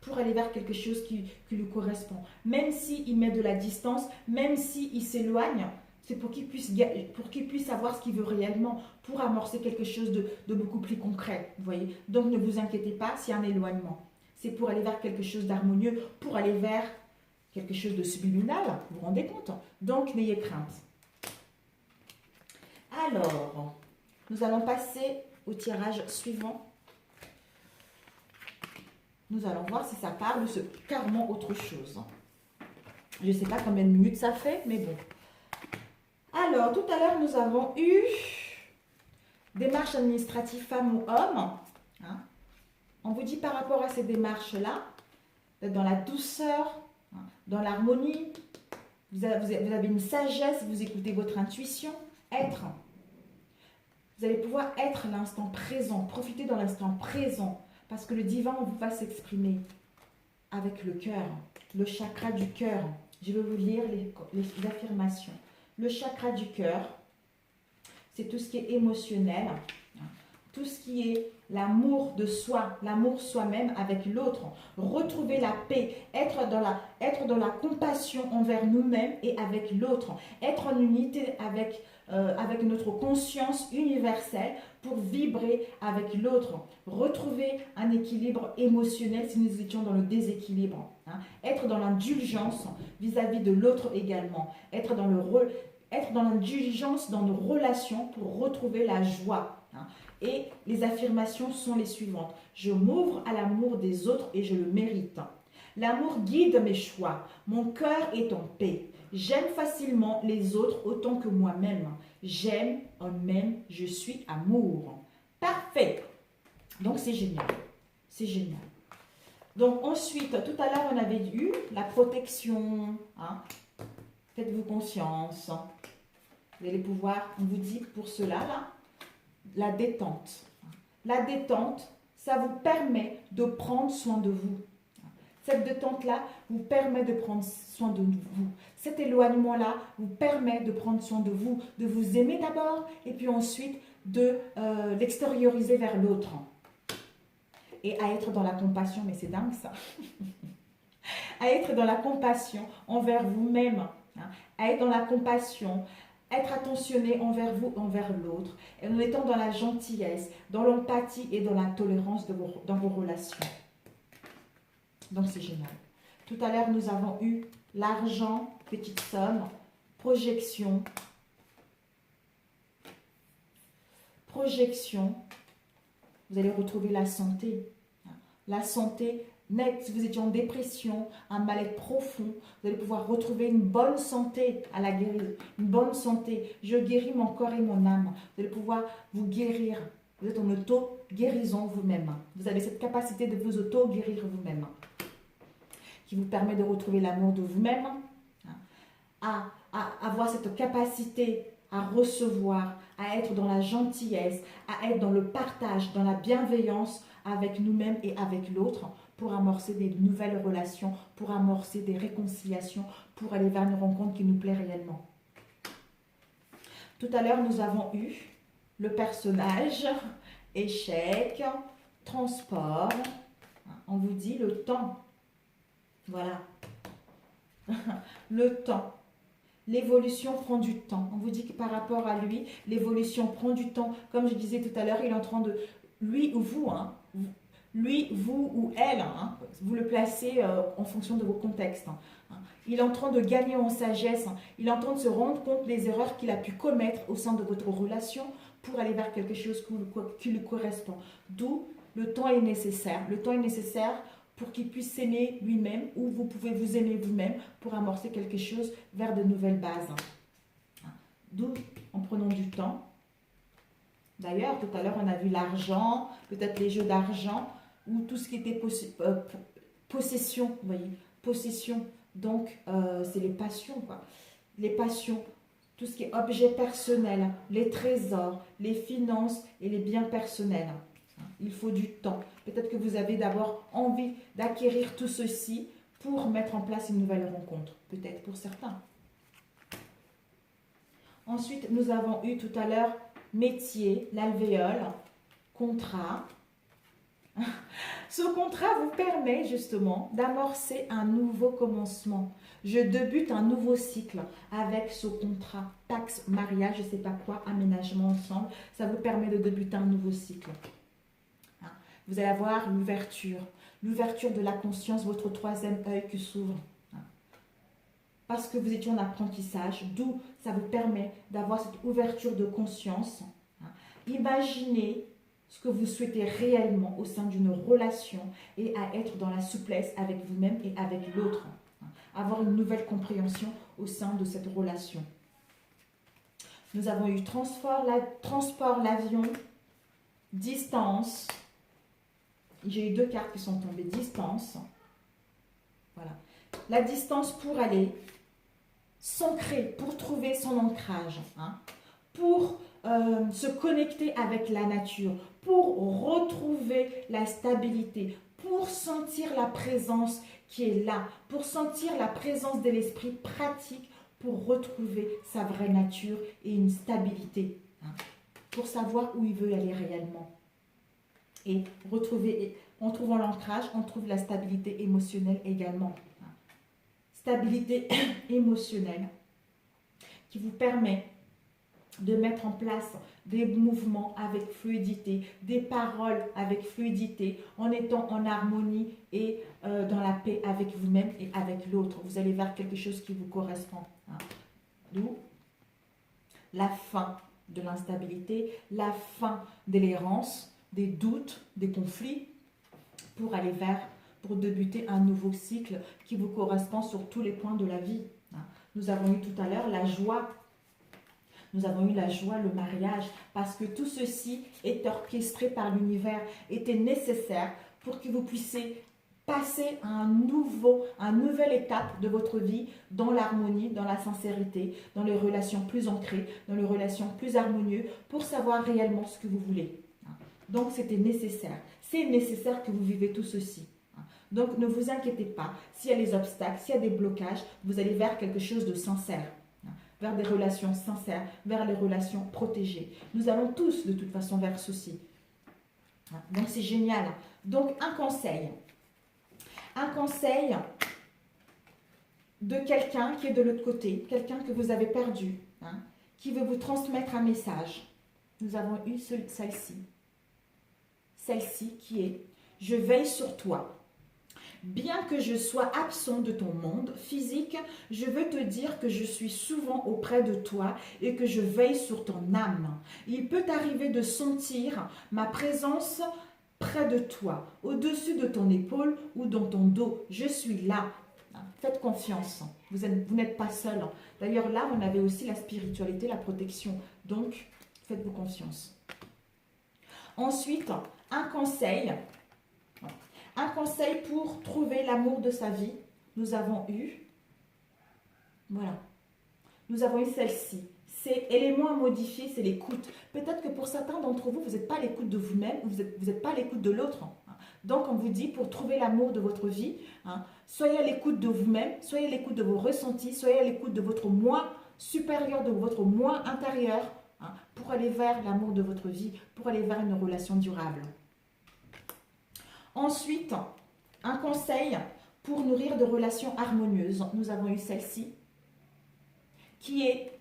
pour aller vers quelque chose qui lui correspond. Même s'il met de la distance, même s'il s'éloigne, c'est pour qu'il puisse savoir ce qu'il veut réellement, pour amorcer quelque chose de beaucoup plus concret. Vous voyez. Donc ne vous inquiétez pas s'il y a un éloignement. C'est pour aller vers quelque chose d'harmonieux, pour aller vers quelque chose de subliminal, vous vous rendez compte? Donc, n'ayez crainte. Alors, nous allons passer au tirage suivant. Nous allons voir si ça parle de carrément autre chose. Je ne sais pas combien de minutes ça fait, mais bon. Alors, tout à l'heure, nous avons eu démarches administratives femmes ou hommes. On vous dit par rapport à ces démarches-là, d'être dans la douceur, dans l'harmonie, vous avez une sagesse, vous écoutez votre intuition, être. Vous allez pouvoir être l'instant présent, profiter dans l'instant présent, parce que le divin va s'exprimer avec le cœur, le chakra du cœur. Je vais vous lire les affirmations. Le chakra du cœur, c'est tout ce qui est émotionnel, tout ce qui est l'amour de soi, l'amour soi-même avec l'autre, retrouver la paix, être dans la compassion envers nous-mêmes et avec l'autre, être en unité avec notre conscience universelle pour vibrer avec l'autre, retrouver un équilibre émotionnel si nous étions dans le déséquilibre, être dans l'indulgence vis-à-vis de l'autre également, être dans l'indulgence dans nos relations pour retrouver la joie. Et les affirmations sont les suivantes. Je m'ouvre à l'amour des autres et je le mérite. L'amour guide mes choix. Mon cœur est en paix. J'aime facilement les autres autant que moi-même. J'aime, on m'aime, je suis amour. Parfait. Donc c'est génial. C'est génial. Donc ensuite, tout à l'heure, on avait eu la protection. Faites-vous confiance. Vous allez pouvoir, on vous dit pour cela, là, la détente. La détente, ça vous permet de prendre soin de vous. Cette détente-là vous permet de prendre soin de vous. Cet éloignement-là vous permet de prendre soin de vous aimer d'abord et puis ensuite de l'extérioriser vers l'autre. Et à être dans la compassion, mais c'est dingue ça. À être dans la compassion envers vous-même. À être dans la compassion, être attentionné envers vous, envers l'autre, et en étant dans la gentillesse, dans l'empathie et dans la tolérance dans vos relations. Donc c'est génial. Tout à l'heure, nous avons eu l'argent, petite somme, projection. Projection. Vous allez retrouver la santé. La santé nette. Si vous étiez en dépression, un mal-être profond, vous allez pouvoir retrouver une bonne santé à la guérison. Une bonne santé. Je guéris mon corps et mon âme. Vous allez pouvoir vous guérir. Vous êtes en auto-guérison vous-même. Vous avez cette capacité de vous auto-guérir vous-même, qui vous permet de retrouver l'amour de vous-même, à avoir cette capacité à recevoir, à être dans la gentillesse, à être dans le partage, dans la bienveillance avec nous-mêmes et avec l'autre, pour amorcer des nouvelles relations, pour amorcer des réconciliations, pour aller vers une rencontre qui nous plaît réellement. Tout à l'heure, nous avons eu le personnage, échec, transport. On vous dit le temps. Voilà. Le temps. L'évolution prend du temps. On vous dit que par rapport à lui, l'évolution prend du temps. Comme je disais tout à l'heure, il est en train de... Lui ou vous, lui, vous ou elle, vous le placez en fonction de vos contextes. Il est en train de gagner en sagesse. Il est en train de se rendre compte des erreurs qu'il a pu commettre au sein de votre relation pour aller vers quelque chose qui lui correspond. D'où le temps est nécessaire. Le temps est nécessaire pour qu'il puisse s'aimer lui-même, ou vous pouvez vous aimer vous-même pour amorcer quelque chose vers de nouvelles bases. D'où, en prenant du temps. D'ailleurs, tout à l'heure, on a vu l'argent, peut-être les jeux d'argent, ou tout ce qui était possession, vous voyez, possession. Donc, c'est les passions, quoi. Les passions. tout ce qui est objets personnels, les trésors, les finances et les biens personnels. Il faut du temps. Peut-être que vous avez d'abord envie d'acquérir tout ceci pour mettre en place une nouvelle rencontre. Peut-être pour certains. Ensuite, nous avons eu tout à l'heure métier, l'alvéole, contrat. Ce contrat vous permet justement d'amorcer un nouveau commencement. Je débute un nouveau cycle avec ce contrat, taxe, mariage, je ne sais pas quoi, aménagement ensemble. Ça vous permet de débuter un nouveau cycle. Vous allez avoir l'ouverture de la conscience, votre troisième œil qui s'ouvre. Parce que vous étiez en apprentissage, d'où ça vous permet d'avoir cette ouverture de conscience. Imaginez ce que vous souhaitez réellement au sein d'une relation et à être dans la souplesse avec vous-même et avec l'autre. Avoir une nouvelle compréhension au sein de cette relation. Nous avons eu transport, l'avion, distance. J'ai eu 2 cartes qui sont tombées, distance. Voilà. La distance pour aller s'ancrer, pour trouver son ancrage, pour se connecter avec la nature, pour retrouver la stabilité, pour sentir la présence qui est là, pour sentir la présence de l'esprit pratique, pour retrouver sa vraie nature et une stabilité, pour savoir où il veut aller réellement. Et retrouver, en trouvant l'ancrage, on trouve la stabilité émotionnelle également. Stabilité émotionnelle qui vous permet de mettre en place des mouvements avec fluidité, des paroles avec fluidité, en étant en harmonie et dans la paix avec vous-même et avec l'autre. Vous allez vers quelque chose qui vous correspond. D'où la fin de l'instabilité, la fin de l'errance, des doutes, des conflits, pour débuter un nouveau cycle qui vous correspond sur tous les points de la vie. Nous avons eu tout à l'heure la joie. Nous avons eu la joie, le mariage, parce que tout ceci est orchestré par l'univers, était nécessaire pour que vous puissiez passer à une nouvelle étape de votre vie dans l'harmonie, dans la sincérité, dans les relations plus ancrées, dans les relations plus harmonieuses, pour savoir réellement ce que vous voulez. Donc c'était nécessaire. C'est nécessaire que vous vivez tout ceci. Donc ne vous inquiétez pas, s'il y a des obstacles, s'il y a des blocages, vous allez vers quelque chose de sincère. Vers des relations sincères, vers les relations protégées. Nous allons tous de toute façon vers ceci. Donc c'est génial. Donc un conseil de quelqu'un qui est de l'autre côté, quelqu'un que vous avez perdu, qui veut vous transmettre un message. Nous avons eu celle-ci. Celle-ci qui est « Je veille sur toi ». Bien que je sois absent de ton monde physique, je veux te dire que je suis souvent auprès de toi et que je veille sur ton âme. Il peut arriver de sentir ma présence près de toi, au-dessus de ton épaule ou dans ton dos. Je suis là. Faites confiance. Vous n'êtes pas seul. D'ailleurs, là, on avait aussi la spiritualité, la protection. Donc, faites-vous confiance. Ensuite, un conseil pour trouver l'amour de sa vie. Nous avons eu, voilà, nous avons eu celle-ci. C'est élément à modifier, c'est l'écoute. Peut-être que pour certains d'entre vous, vous n'êtes pas à l'écoute de vous-même, vous n'êtes pas à l'écoute de l'autre. Donc, on vous dit, pour trouver l'amour de votre vie, soyez à l'écoute de vous-même, soyez à l'écoute de vos ressentis, soyez à l'écoute de votre moi supérieur, de votre moi intérieur, pour aller vers l'amour de votre vie, pour aller vers une relation durable. Ensuite, un conseil pour nourrir de relations harmonieuses. Nous avons eu celle-ci, qui est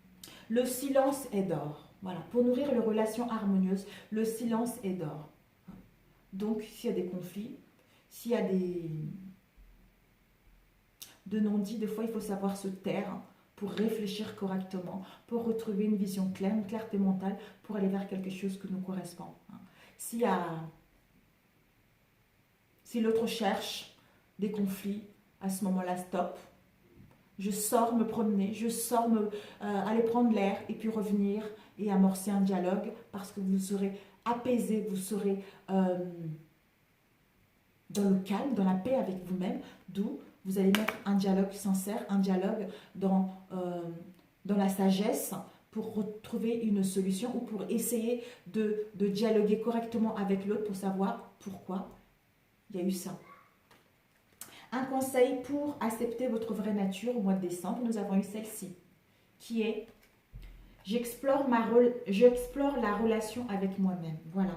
« Le silence est d'or ». Voilà, pour nourrir les relations harmonieuses, le silence est d'or. Donc, s'il y a des conflits, s'il y a de non-dits, des fois, il faut savoir se taire pour réfléchir correctement, pour retrouver une vision claire, une clarté mentale, pour aller vers quelque chose qui nous correspond. Si l'autre cherche des conflits, à ce moment-là, stop. Je sors me promener, je sors aller prendre l'air et puis revenir et amorcer un dialogue parce que vous serez apaisé, vous serez dans le calme, dans la paix avec vous-même, d'où vous allez mettre un dialogue sincère, un dialogue dans dans la sagesse pour retrouver une solution ou pour essayer de dialoguer correctement avec l'autre pour savoir pourquoi il y a eu ça. Un conseil pour accepter votre vraie nature au mois de décembre, nous avons eu celle-ci, qui est « J'explore la relation avec moi-même ». Voilà.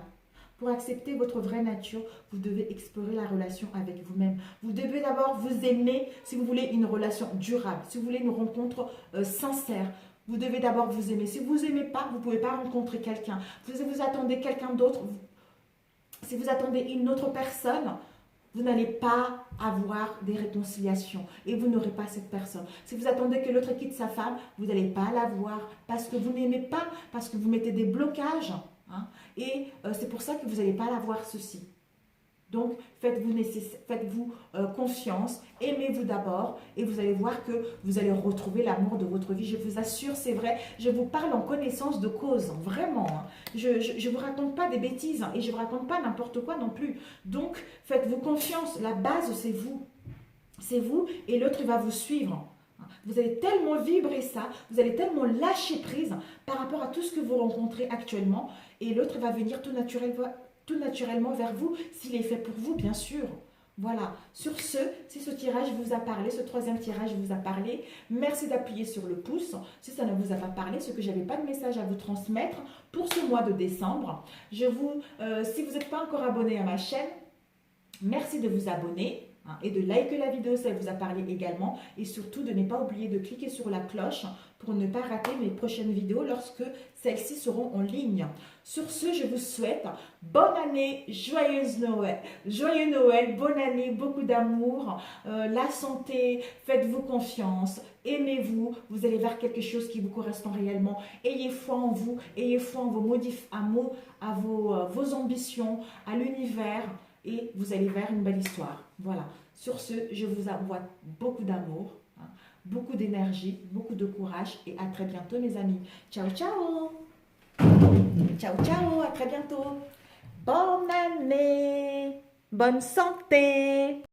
Pour accepter votre vraie nature, vous devez explorer la relation avec vous-même. Vous devez d'abord vous aimer si vous voulez une relation durable, si vous voulez une rencontre sincère. Vous devez d'abord vous aimer. Si vous n'aimez pas, vous ne pouvez pas rencontrer quelqu'un. Si vous attendez quelqu'un d'autre, si vous attendez une autre personne, vous n'allez pas avoir des réconciliations et vous n'aurez pas cette personne. Si vous attendez que l'autre quitte sa femme, vous n'allez pas l'avoir parce que vous n'aimez pas, parce que vous mettez des blocages. Hein, et c'est pour ça que vous n'allez pas l'avoir ceci. Donc, faites-vous confiance, aimez-vous d'abord et vous allez voir que vous allez retrouver l'amour de votre vie. Je vous assure, c'est vrai, je vous parle en connaissance de cause, vraiment. Hein. Je ne vous raconte pas des bêtises hein, et je ne vous raconte pas n'importe quoi non plus. Donc, faites-vous confiance, la base c'est vous. C'est vous et l'autre va vous suivre. Vous allez tellement vibrer ça, vous allez tellement lâcher prise par rapport à tout ce que vous rencontrez actuellement et l'autre va venir tout naturellement vers vous, s'il est fait pour vous, bien sûr. Voilà. Sur ce, si ce tirage vous a parlé, ce troisième tirage vous a parlé, merci d'appuyer sur le pouce. Si ça ne vous a pas parlé, ce que je n'avais pas de message à vous transmettre pour ce mois de décembre. Si vous n'êtes pas encore abonné à ma chaîne, merci de vous abonner. Et de liker la vidéo si elle vous a parlé également. Et surtout de ne pas oublier de cliquer sur la cloche pour ne pas rater mes prochaines vidéos lorsque celles-ci seront en ligne. Sur ce, je vous souhaite bonne année, joyeux Noël, bonne année, beaucoup d'amour, la santé, faites-vous confiance, aimez-vous, vous allez vers quelque chose qui vous correspond réellement. Ayez foi en vous, ayez foi en vos ambitions, à l'univers. Et vous allez vers une belle histoire. Voilà. Sur ce, je vous envoie beaucoup d'amour, hein, beaucoup d'énergie, beaucoup de courage et à très bientôt mes amis. Ciao, ciao. Ciao, ciao. À très bientôt. Bonne année. Bonne santé.